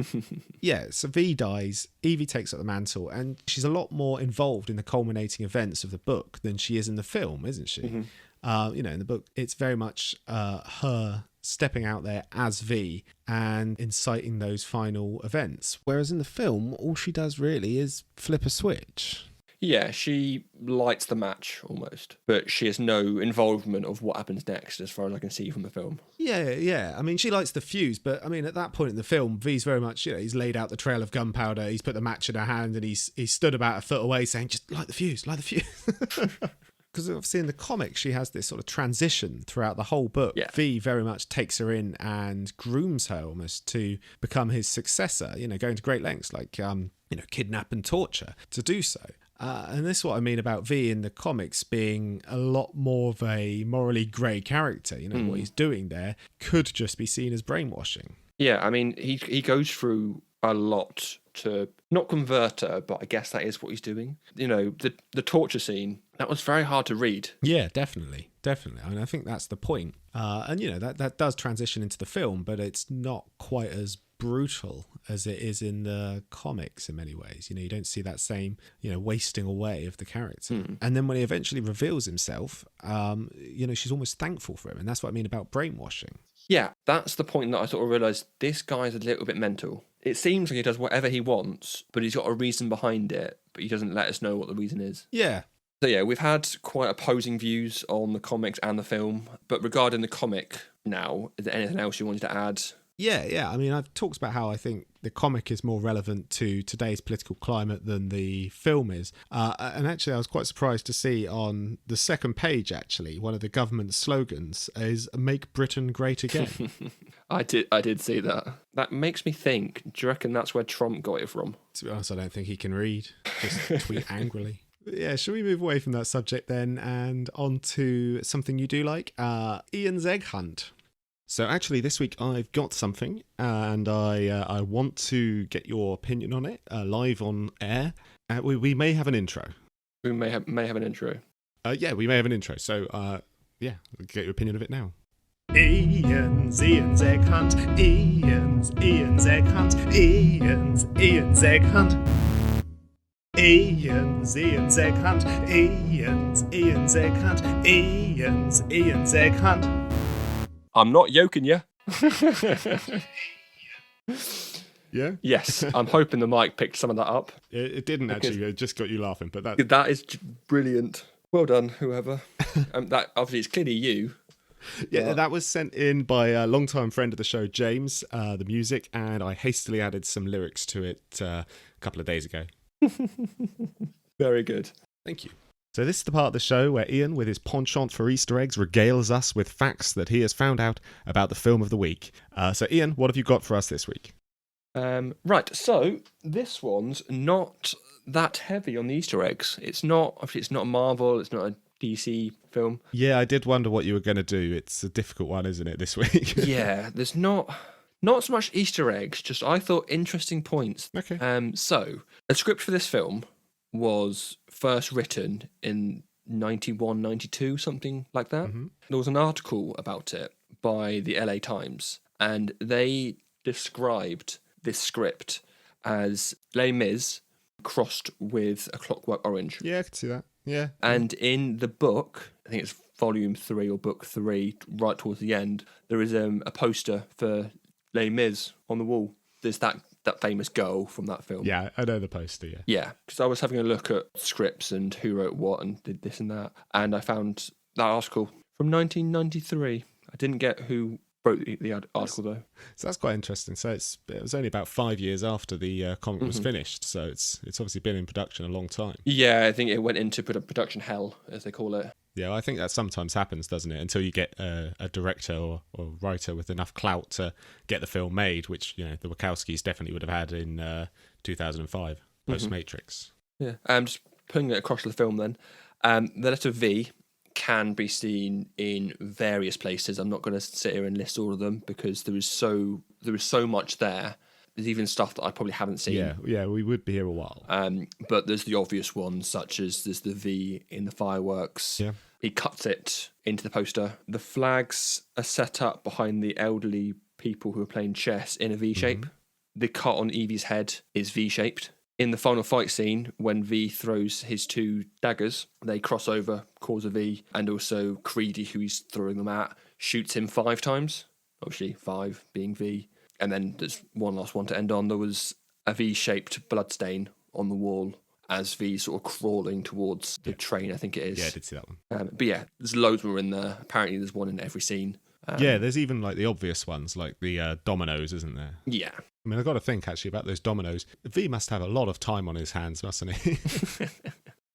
Yeah, so V dies, Evie takes up the mantle, and she's a lot more involved in the culminating events of the book than she is in the film, isn't she? Mm-hmm. In the book, it's very much her stepping out there as V and inciting those final events. Whereas in the film, all she does really is flip a switch. Yeah, she lights the match almost, but she has no involvement of what happens next, as far as I can see from the film. Yeah. I mean, she lights the fuse, but I mean, at that point in the film, V's very much, he's laid out the trail of gunpowder, he's put the match in her hand, and he's stood about a foot away saying, just light the fuse. Because obviously in the comic, she has this sort of transition throughout the whole book. Yeah. V very much takes her in and grooms her almost to become his successor, going to great lengths, like, kidnap and torture to do so. And this is what I mean about V in the comics being a lot more of a morally grey character. What he's doing there could just be seen as brainwashing. Yeah, I mean, he goes through a lot to not convert her, but I guess that is what he's doing. The torture scene, that was very hard to read. Yeah, definitely. I mean, I think that's the point. And, that does transition into the film, but it's not quite as brutal as it is in the comics in many ways. You don't see that same, wasting away of the character. And then when he eventually reveals himself, she's almost thankful for him. And that's what I mean about brainwashing. Yeah, that's the point that I sort of realised this guy's a little bit mental. It seems like he does whatever he wants, but he's got a reason behind it, but he doesn't let us know what the reason is. Yeah. So yeah, we've had quite opposing views on the comics and the film, but regarding the comic now, is there anything else you wanted to add? Yeah. I mean, I've talked about how I think the comic is more relevant to today's political climate than the film is. And actually, I was quite surprised to see on the second page, actually, one of the government slogans is "Make Britain Great Again." I did see that. That makes me think, do you reckon that's where Trump got it from? To be honest, I don't think he can read. Just tweet angrily. Yeah, shall we move away from that subject then and on to something you do like? Iain's Egg Hunt. So actually this week I've got something and I want to get your opinion on it live on air. We may have an intro. We may have an intro. Yeah, we may have an intro. So we'll get your opinion of it now. Iain's Egg Hunt. Iain's Egg Hunt. Iain's Egg Hunt. Iain's Egg Hunt. Iain's Egg Hunt. Iain's Egg Hunt. I'm not yoking you. Yeah? Yes, I'm hoping the mic picked some of that up. It didn't actually, it just got you laughing, but that is brilliant. Well done, whoever. That obviously it's clearly you. Yeah, that was sent in by a longtime friend of the show, James, the music, and I hastily added some lyrics to it a couple of days ago. Very good. Thank you. So this is the part of the show where Iain, with his penchant for Easter eggs, regales us with facts that he has found out about the film of the week. So Iain, what have you got for us this week? Right, so this one's not that heavy on the Easter eggs. It's not a Marvel, it's not a DC film. Yeah, I did wonder what you were going to do. It's a difficult one, isn't it, this week? Yeah, there's not so much Easter eggs, just I thought interesting points. Okay. So, a script for this film was first written in 91, 92, something like that. Mm-hmm. There was an article about it by the LA Times, and they described this script as Les Mis crossed with A Clockwork Orange. Yeah, I could see that. Yeah. And in the book, I think it's volume 3 or book 3, right towards the end, there is a poster for Les Mis on the wall. There's that famous girl from that film. Yeah, I know the poster, yeah. Yeah, because I was having a look at scripts and who wrote what and did this and that, and I found that article from 1993. I didn't get who wrote the article, though. So that's quite interesting. So it was only about 5 years after the comic was finished, so it's obviously been in production a long time. Yeah, I think it went into production hell, as they call it. Yeah, I think that sometimes happens, doesn't it? Until you get a director or writer with enough clout to get the film made, which the Wachowskis definitely would have had in 2005, post-Matrix. Yeah, just putting it across the film then. The letter V can be seen in various places. I'm not going to sit here and list all of them because there is so much there. There's even stuff that I probably haven't seen. Yeah, we would be here a while. But there's the obvious ones, such as there's the V in the fireworks. Yeah. He cuts it into the poster. The flags are set up behind the elderly people who are playing chess in a V shape. The cut on Evie's head is V-shaped. In the final fight scene, when V throws his 2 daggers, they cross over, cause a V, and also Creedy, who he's throwing them at, shoots him 5 times. Obviously, 5 being V. And then there's one last one to end on. There was a V-shaped bloodstain on the wall as V sort of crawling towards the train, I think it is. Yeah, I did see that one. But yeah, there's loads more in there. Apparently there's one in every scene. Yeah, there's even like the obvious ones, like the dominoes, isn't there? Yeah. I mean, I've got to think actually about those dominoes. V must have a lot of time on his hands, mustn't he?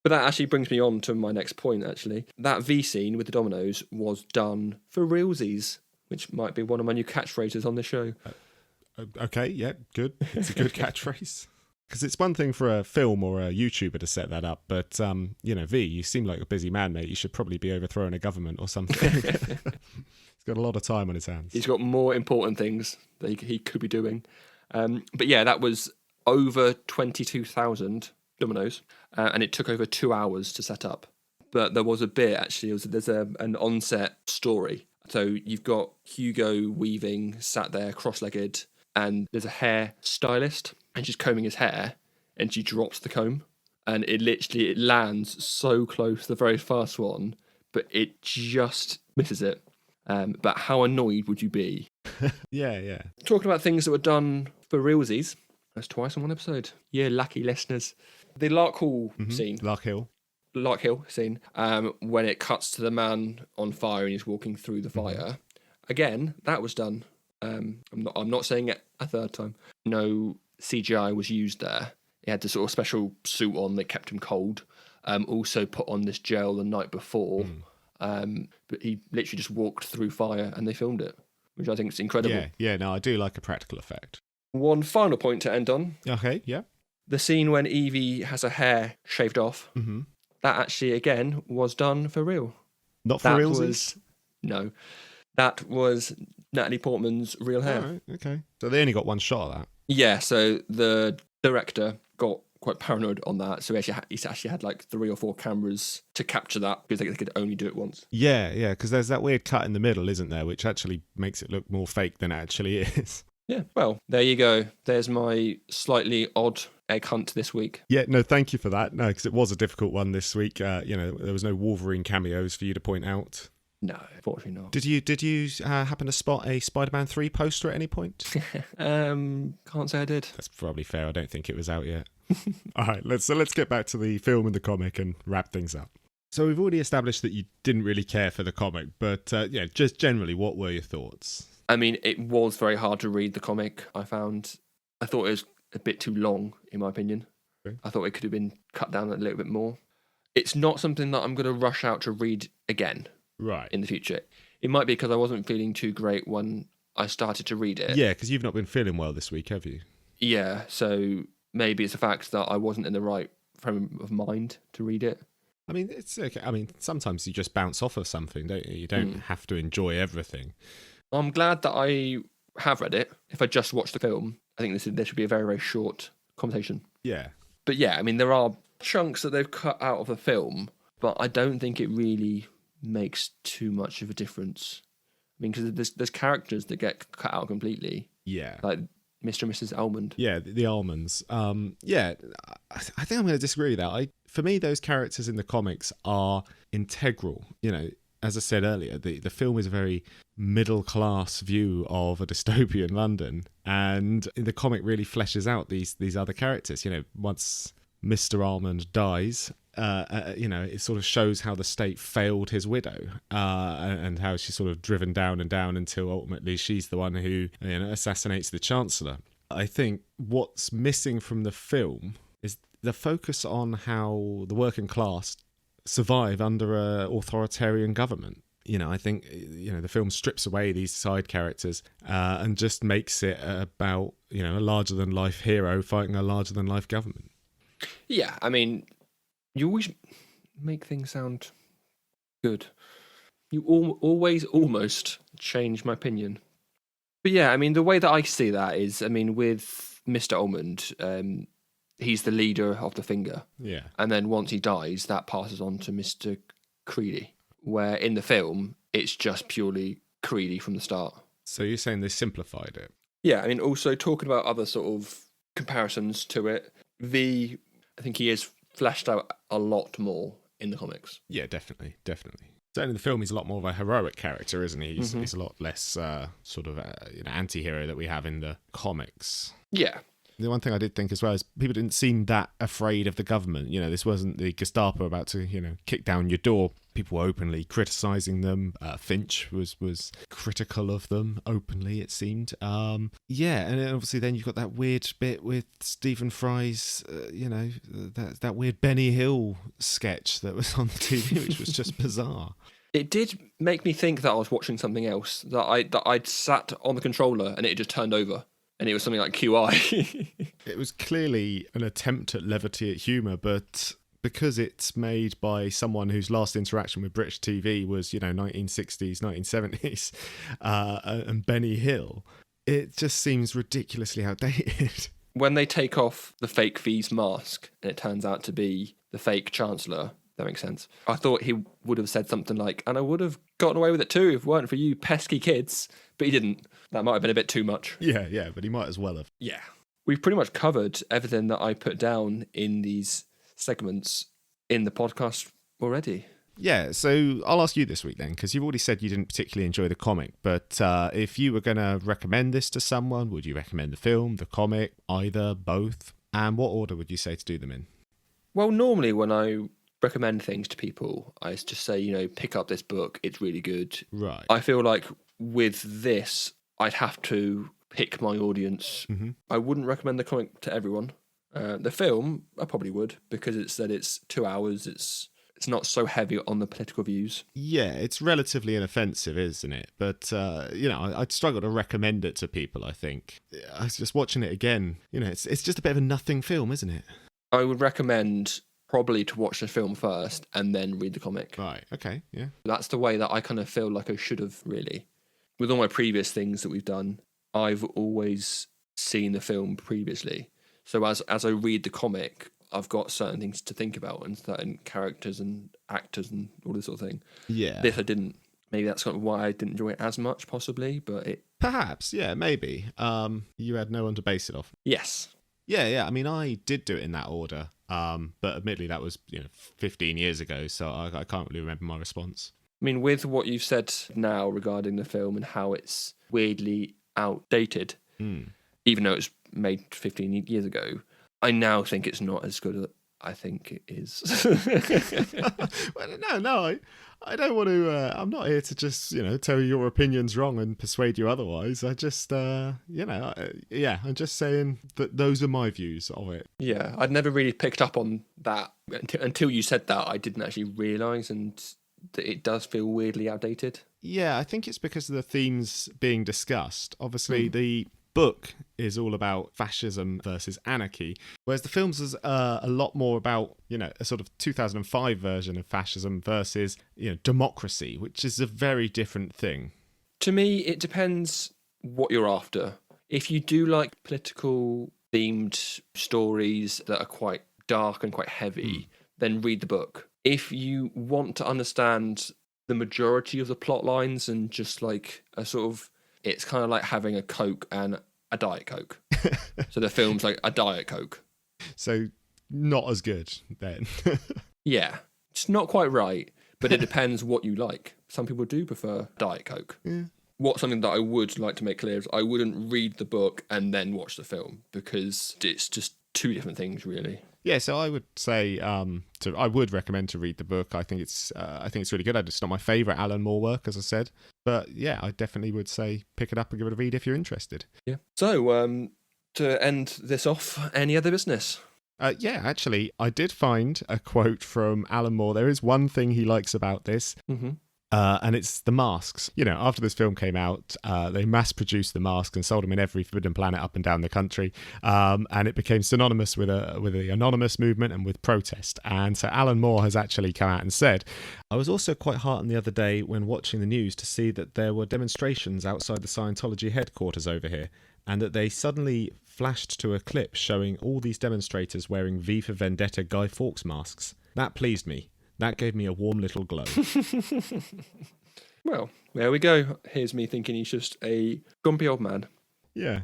But that actually brings me on to my next point, actually. That V scene with the dominoes was done for realsies, which might be one of my new catchphrases on the show. Okay, yeah, good. It's a good catchphrase. Because it's one thing for a film or a YouTuber to set that up, but, V, you seem like a busy man, mate. You should probably be overthrowing a government or something. He's got a lot of time on his hands. He's got more important things that he could be doing. But yeah, that was over 22,000 dominoes, and it took over 2 hours to set up. But there was a bit, actually, there's an on-set story. So you've got Hugo Weaving sat there cross-legged, and there's a hair stylist, and she's combing his hair, and she drops the comb, and it lands so close to the very first one, but it just misses it. But how annoyed would you be? Yeah. Talking about things that were done for realsies, that's twice in one episode. Yeah, lucky listeners. The Lark Hall scene. Lark Hill scene, when it cuts to the man on fire and he's walking through the fire. Again, that was done. I'm not saying it a third time. No CGI was used there. He had this sort of special suit on that kept him cold. Also put on this gel the night before. But he literally just walked through fire and they filmed it, which I think is incredible. Yeah, no, I do like a practical effect. One final point to end on. Okay, yeah. The scene when Evie has her hair shaved off, that actually, again, was done for real. Not for realsies? No. That was Natalie Portman's real hair. All right, okay. So they only got one shot of that? Yeah, so the director got quite paranoid on that, so he actually had like 3 or 4 cameras to capture that because they could only do it once. Yeah, because there's that weird cut in the middle, isn't there, which actually makes it look more fake than it actually is. Yeah, well, there you go. There's my slightly odd egg hunt this week. Yeah, no, thank you for that. No, because it was a difficult one this week. There was no Wolverine cameos for you to point out. No, unfortunately not. Did you happen to spot a Spider-Man 3 poster at any point? Can't say I did. That's probably fair. I don't think it was out yet. All right, let's get back to the film and the comic and wrap things up. So we've already established that you didn't really care for the comic, but just generally, what were your thoughts? I mean, it was very hard to read the comic, I found. I thought it was a bit too long, in my opinion. Okay. I thought it could have been cut down a little bit more. It's not something that I'm going to rush out to read again. Right. In the future. It might be because I wasn't feeling too great when I started to read it. Yeah, because you've not been feeling well this week, have you? Yeah, so maybe it's the fact that I wasn't in the right frame of mind to read it. I mean, it's okay. I mean, sometimes you just bounce off of something, don't you? You don't have to enjoy everything. I'm glad that I have read it. If I just watched the film, I think this should be a very, very short conversation. Yeah. But yeah, I mean, there are chunks that they've cut out of the film, but I don't think it really makes too much of a difference. I mean, because there's characters that get cut out completely. Yeah. Like Mr. and Mrs. Almond. Yeah, the almonds. Yeah, I think I'm going to disagree with that. For me, those characters in the comics are integral. As I said earlier, the film is a very middle-class view of a dystopian London, and the comic really fleshes out these other characters. Once Mr. Almond dies, it sort of shows how the state failed his widow, and how she's sort of driven down and down until ultimately she's the one who assassinates the Chancellor. I think what's missing from the film is the focus on how the working class survive under an authoritarian government. I think the film strips away these side characters and just makes it about a larger than life hero fighting a larger than life government. Yeah, I mean, you always make things sound good. You always almost change my opinion. But yeah, I mean, the way that I see that is, I mean, with Mr. Almond, he's the leader of the Finger. Yeah. And then once he dies, that passes on to Mr. Creedy, where in the film, it's just purely Creedy from the start. So you're saying they simplified it? Yeah, I mean, also talking about other sort of comparisons to it, I think he is fleshed out a lot more in the comics. Yeah, definitely. Certainly in the film, he's a lot more of a heroic character, isn't he? He's a lot less sort of anti-hero that we have in the comics. Yeah. The one thing I did think as well is people didn't seem that afraid of the government. This wasn't the Gestapo about to, kick down your door. People were openly criticising them. Finch was critical of them openly, it seemed. And then obviously then you've got that weird bit with Stephen Fry's, that weird Benny Hill sketch that was on the TV, which was just bizarre. It did make me think that I was watching something else, that I'd sat on the controller and it just turned over. And it was something like QI. It was clearly an attempt at levity, at humour, but because it's made by someone whose last interaction with British TV was, 1960s, 1970s, and Benny Hill, it just seems ridiculously outdated. When they take off the fake V's mask and it turns out to be the fake Chancellor, that makes sense. I thought he would have said something like, and I would have gotten away with it too if it weren't for you pesky kids, but he didn't. That might have been a bit too much. Yeah, but he might as well have. Yeah. We've pretty much covered everything that I put down in these segments in the podcast already. Yeah, so I'll ask you this week then, because you've already said you didn't particularly enjoy the comic, but if you were going to recommend this to someone, would you recommend the film, the comic, either, both? And what order would you say to do them in? Well, normally when I recommend things to people, I just say, pick up this book, it's really good. Right. I feel like with this, I'd have to pick my audience. Mm-hmm. I wouldn't recommend the comic to everyone. The film, I probably would, because it's 2 hours, it's not so heavy on the political views. Yeah, it's relatively inoffensive, isn't it? But, I'd struggle to recommend it to people, I think. I was just watching it again. It's just a bit of a nothing film, isn't it? I would recommend probably to watch the film first and then read the comic. Right, okay, yeah. That's the way that I kind of feel like I should have, really. With all my previous things that we've done, I've always seen the film previously. So as I read the comic, I've got certain things to think about and certain characters and actors and all this sort of thing. Yeah. This I didn't. Maybe that's kind of why I didn't enjoy it as much, possibly, but it... Perhaps, yeah, maybe. You had no one to base it off. Yes. Yeah. I mean, I did do it in that order, but admittedly that was 15 years ago, so I can't really remember my response. I mean, with what you've said now regarding the film and how it's weirdly outdated, even though it's made 15 years ago, I now think it's not as good as I think it is. Well, no, I don't want to. I'm not here to just tell you your opinion's wrong and persuade you otherwise. I just I'm just saying that those are my views of it. Yeah, I'd never really picked up on that until you said that. I didn't actually realise, and that it does feel weirdly outdated. Yeah, I think it's because of the themes being discussed. Obviously, the book is all about fascism versus anarchy, whereas the films is a lot more about a sort of 2005 version of fascism versus democracy, which is a very different thing. To me, it depends what you're after. If you do like political themed stories that are quite dark and quite heavy, then read the book. If you want to understand the majority of the plot lines and just like a sort of, it's kind of like having a Coke and a Diet Coke. So the film's like a Diet Coke. So not as good then. Yeah, it's not quite right, but it depends what you like. Some people do prefer Diet Coke. Yeah. Something that I would like to make clear is I wouldn't read the book and then watch the film, because it's just two different things, really. Yeah, so I would say I would recommend to read the book. I think it's really good. It's not my favourite Alan Moore work, as I said, but yeah, I definitely would say pick it up and give it a read if you're interested. Yeah. So to end this off, any other business? Yeah, actually, I did find a quote from Alan Moore. There is one thing he likes about this. Mm-hmm. And it's the masks. After this film came out, they mass-produced the masks and sold them in every forbidden planet up and down the country. And it became synonymous with the anonymous movement and with protest. And so Alan Moore has actually come out and said, I was also quite heartened the other day when watching the news to see that there were demonstrations outside the Scientology headquarters over here, and that they suddenly flashed to a clip showing all these demonstrators wearing V for Vendetta Guy Fawkes masks. That pleased me. That gave me a warm little glow. Well, there we go. Here's me thinking he's just a grumpy old man. Yeah.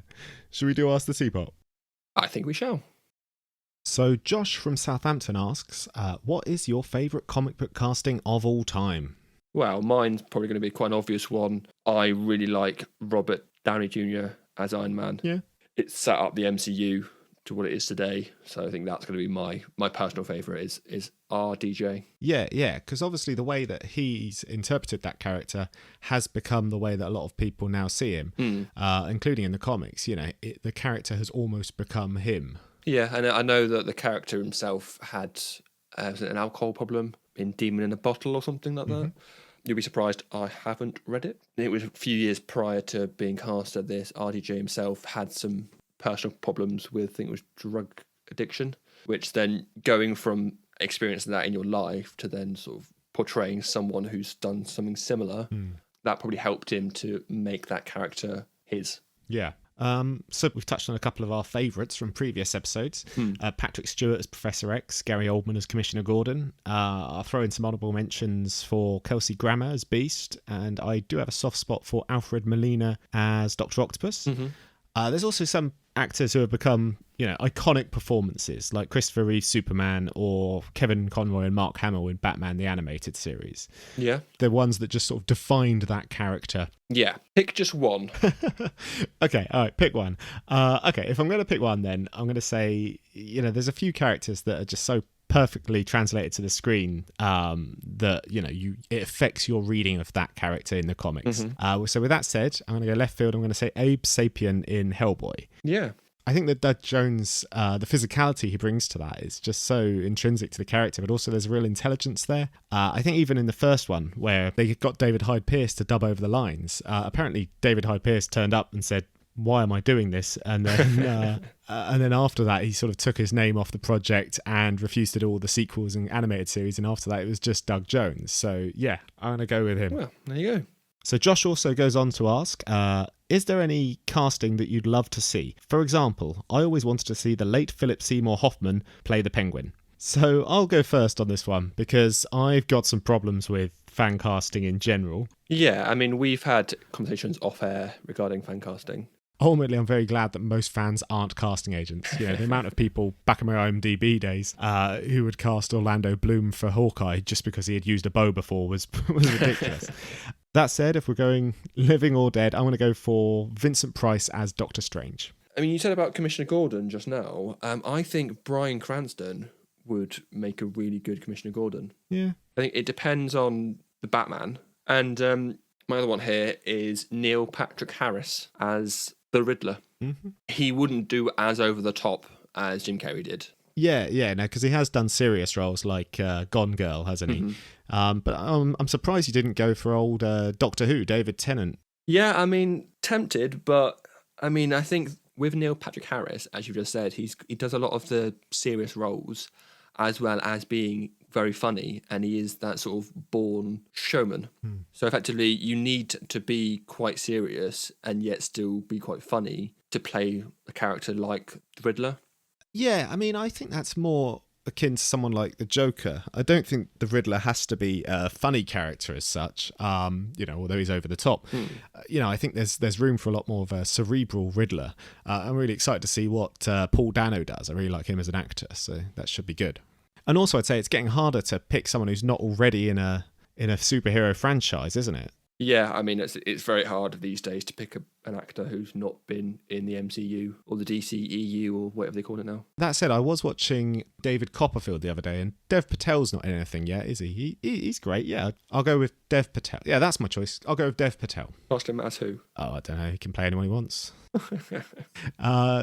Should we do Ask the Teapot? I think we shall. So Josh from Southampton asks, what is your favourite comic book casting of all time? Well, mine's probably going to be quite an obvious one. I really like Robert Downey Jr. as Iron Man. Yeah. It set up the MCU to what it is today. So I think that's going to be my personal favourite is RDJ. Yeah, because obviously the way that he's interpreted that character has become the way that a lot of people now see him, including in the comics. The character has almost become him. Yeah, and I know that the character himself had an alcohol problem in Demon in a Bottle or something like that. You'll be surprised I haven't read it. It was a few years prior to being cast at this. RDJ himself had some personal problems with, I think it was drug addiction, which then going from experiencing that in your life to then sort of portraying someone who's done something similar, that probably helped him to make that character his. Yeah. So we've touched on a couple of our favourites from previous episodes. Patrick Stewart as Professor X, Gary Oldman as Commissioner Gordon. I'll throw in some honourable mentions for Kelsey Grammer as Beast, and I do have a soft spot for Alfred Molina as Dr. Octopus. There's also some actors who have become, iconic performances, like Christopher Reeve's Superman or Kevin Conroy and Mark Hamill in Batman the Animated Series. Yeah. They're ones that just sort of defined that character. Yeah, pick just one. Okay, all right, pick one. Okay, if I'm going to pick one, then I'm going to say, there's a few characters that are just so perfectly translated to the screen that it affects your reading of that character in the comics. So with that said, I'm going to go left field. I'm going to say Abe Sapien in Hellboy. Yeah. I think that Doug Jones, the physicality he brings to that is just so intrinsic to the character, but also there's real intelligence there. I think even in the first one, where they got David Hyde Pierce to dub over the lines, apparently David Hyde Pierce turned up and said, "Why am I doing this?" And then after that, he sort of took his name off the project and refused to do all the sequels and animated series. And after that, it was just Doug Jones. So yeah, I'm going to go with him. Well, there you go. So Josh also goes on to ask, is there any casting that you'd love to see? For example, I always wanted to see the late Philip Seymour Hoffman play the Penguin. So I'll go first on this one because I've got some problems with fan casting in general. Yeah, I mean, we've had conversations off air regarding fan casting. Ultimately, I'm very glad that most fans aren't casting agents. The amount of people back in my IMDb days who would cast Orlando Bloom for Hawkeye just because he had used a bow before was ridiculous. That said, if we're going living or dead, I'm going to go for Vincent Price as Doctor Strange. I mean, you said about Commissioner Gordon just now. I think Bryan Cranston would make a really good Commissioner Gordon. Yeah. I think it depends on the Batman. And my other one here is Neil Patrick Harris as the Riddler. He wouldn't do as over the top as Jim Carrey did. Yeah, no, because he has done serious roles like Gone Girl, hasn't he? But I'm surprised he didn't go for old Doctor Who, David Tennant. Yeah, I mean, tempted, but I mean, I think with Neil Patrick Harris, as you just said, he does a lot of the serious roles as well as being very funny, and he is that sort of born showman. So effectively, you need to be quite serious and yet still be quite funny to play a character like the Riddler. Yeah, I mean, I think that's more akin to someone like the Joker. I don't think the Riddler has to be a funny character as such, although he's over the top. I think there's room for a lot more of a cerebral Riddler. I'm really excited to see what Paul Dano does. I really like him as an actor, so that should be good. And also, I'd say it's getting harder to pick someone who's not already in a superhero franchise, isn't it? Yeah, I mean, it's very hard these days to pick an actor who's not been in the MCU or the DCEU or whatever they call it now. That said, I was watching David Copperfield the other day, and Dev Patel's not in anything yet, is he? He's great, yeah. I'll go with Dev Patel. Yeah, that's my choice. I'll go with Dev Patel. Cast him as who? Oh, I don't know. He can play anyone he wants.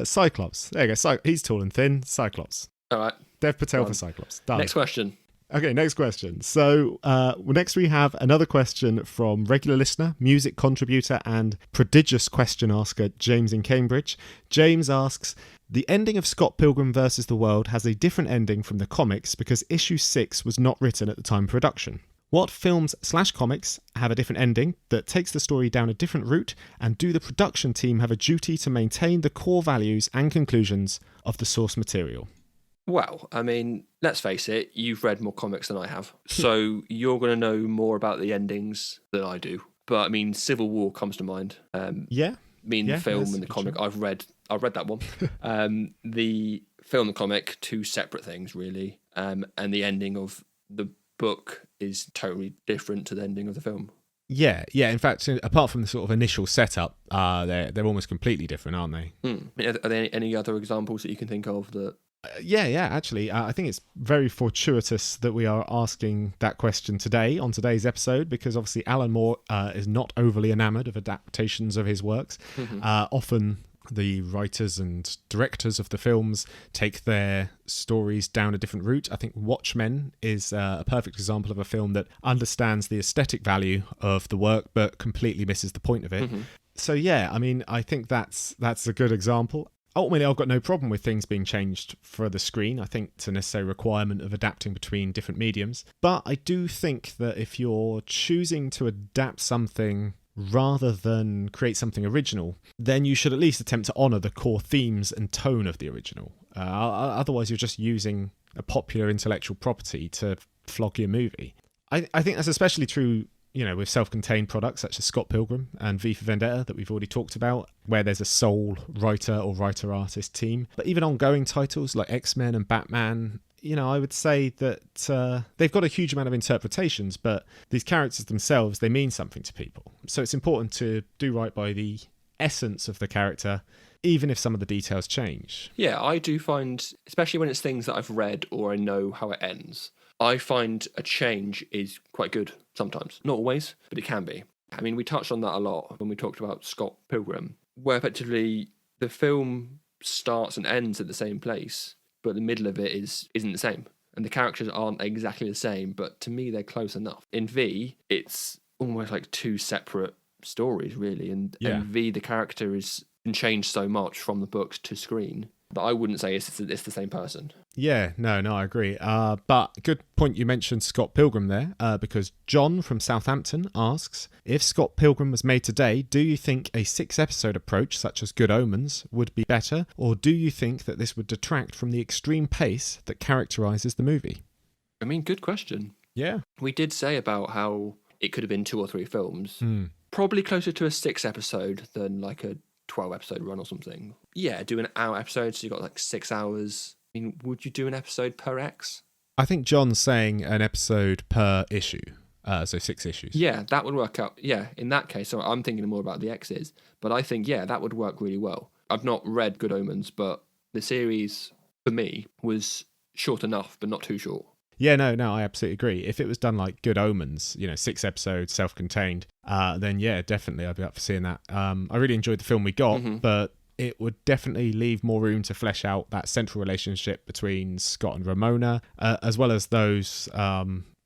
Cyclops. There you go. He's tall and thin. Cyclops. All right. Dev Patel for Cyclops. Done. Next question. Okay, next question. So next we have another question from regular listener, music contributor and prodigious question asker James in Cambridge. James asks, the ending of Scott Pilgrim vs. the World has a different ending from the comics because issue 6 was not written at the time of production. What films/comics have a different ending that takes the story down a different route, and do the production team have a duty to maintain the core values and conclusions of the source material? Well, I mean, let's face it, you've read more comics than I have. So you're going to know more about the endings than I do. But I mean, Civil War comes to mind. Yeah. The film and the comic, true. I've read that one. The film and the comic, two separate things, really. And the ending of the book is totally different to the ending of the film. Yeah. In fact, apart from the sort of initial setup, they're almost completely different, aren't they? Are there any other examples that you can think of that? Yeah, actually, I think it's very fortuitous that we are asking that question today on today's episode, because obviously Alan Moore is not overly enamoured of adaptations of his works. Often the writers and directors of the films take their stories down a different route. I think Watchmen is a perfect example of a film that understands the aesthetic value of the work but completely misses the point of it. So yeah, I mean, I think that's a good example. Ultimately, I've got no problem with things being changed for the screen. I think it's a necessary requirement of adapting between different mediums. But I do think that if you're choosing to adapt something rather than create something original, then you should at least attempt to honour the core themes and tone of the original. Otherwise, you're just using a popular intellectual property to flog your movie. I think that's especially true, with self-contained products such as Scott Pilgrim and V for Vendetta that we've already talked about, where there's a sole writer or writer-artist team. But even ongoing titles like X-Men and Batman, I would say that they've got a huge amount of interpretations, but these characters themselves, they mean something to people. So it's important to do right by the essence of the character, even if some of the details change. Yeah, I do find, especially when it's things that I've read or I know how it ends, I find a change is quite good sometimes. Not always, but it can be. I mean, we touched on that a lot when we talked about Scott Pilgrim, where effectively the film starts and ends at the same place, but the middle of it isn't the same. And the characters aren't exactly the same, but to me, they're close enough. In V, it's almost like two separate stories, really. And V, the character can change so much from the books to screen that I wouldn't say it's the same person. Yeah, no, I agree. But good point you mentioned Scott Pilgrim there, because John from Southampton asks, if Scott Pilgrim was made today, do you think a 6-episode approach, such as Good Omens, would be better, or do you think that this would detract from the extreme pace that characterises the movie? I mean, good question. Yeah. We did say about how it could have been 2 or 3 films. Probably closer to a 6-episode than like a 12-episode run or something. Yeah, do an hour episode, so you've got like 6 hours. I mean, would you do an episode per X? I think John's saying an episode per issue, so 6 issues. Yeah, that would work out. Yeah, in that case, so I'm thinking more about the X's, but I think, that would work really well. I've not read Good Omens, but the series, for me, was short enough, but not too short. Yeah, no, I absolutely agree. If it was done like Good Omens, 6 episodes, self-contained, then yeah, definitely I'd be up for seeing that. I really enjoyed the film we got, but it would definitely leave more room to flesh out that central relationship between Scott and Ramona, as well as those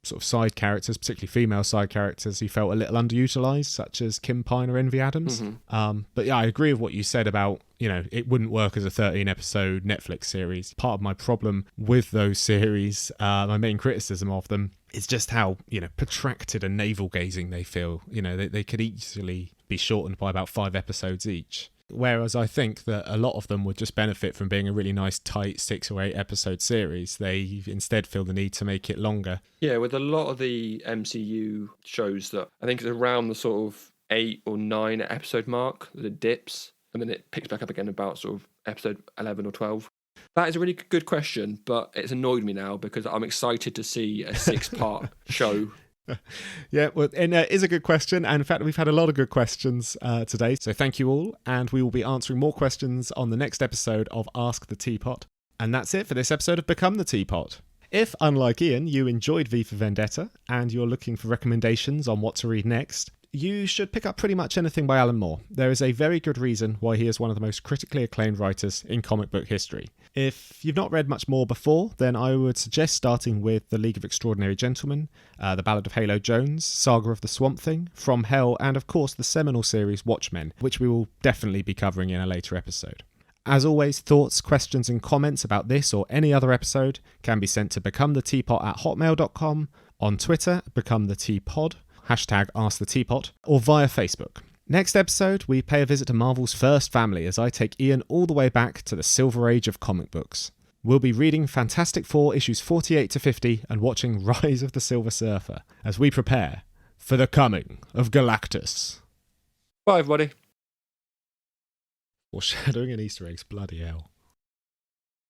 sort of side characters, particularly female side characters who felt a little underutilized, such as Kim Pine or Envy Adams. But yeah, I agree with what you said about, it wouldn't work as a 13-episode Netflix series. Part of my problem with those series, my main criticism of them, is just how, protracted and navel-gazing they feel. They could easily be shortened by about 5 episodes each. Whereas I think that a lot of them would just benefit from being a really nice, tight 6 or 8 episode series. They instead feel the need to make it longer. Yeah, with a lot of the MCU shows that I think it's around the sort of 8 or 9 episode mark that it dips, and then it picks back up again about sort of episode 11 or 12. That is a really good question, but it's annoyed me now because I'm excited to see a 6-part show. Yeah, well, and it is a good question, and in fact we've had a lot of good questions today, so thank you all, and we will be answering more questions on the next episode of Ask the Teapot. And that's it for this episode of Become the Teapot. If, unlike Iain, you enjoyed V for Vendetta and you're looking for recommendations on what to read next, you should pick up pretty much anything by Alan Moore. There is a very good reason why he is one of the most critically acclaimed writers in comic book history. If you've not read much more before, then I would suggest starting with The League of Extraordinary Gentlemen, The Ballad of Halo Jones, Saga of the Swamp Thing, From Hell, and of course the seminal series Watchmen, which we will definitely be covering in a later episode. As always, thoughts, questions and comments about this or any other episode can be sent to becometheteapot@hotmail.com, on Twitter, becometheteapod, #AskTheTeapot, or via Facebook. Next episode, we pay a visit to Marvel's first family as I take Iain all the way back to the Silver Age of comic books. We'll be reading Fantastic Four issues 48 to 50 and watching Rise of the Silver Surfer as we prepare for the coming of Galactus. Bye, everybody. Foreshadowing and Easter eggs, bloody hell.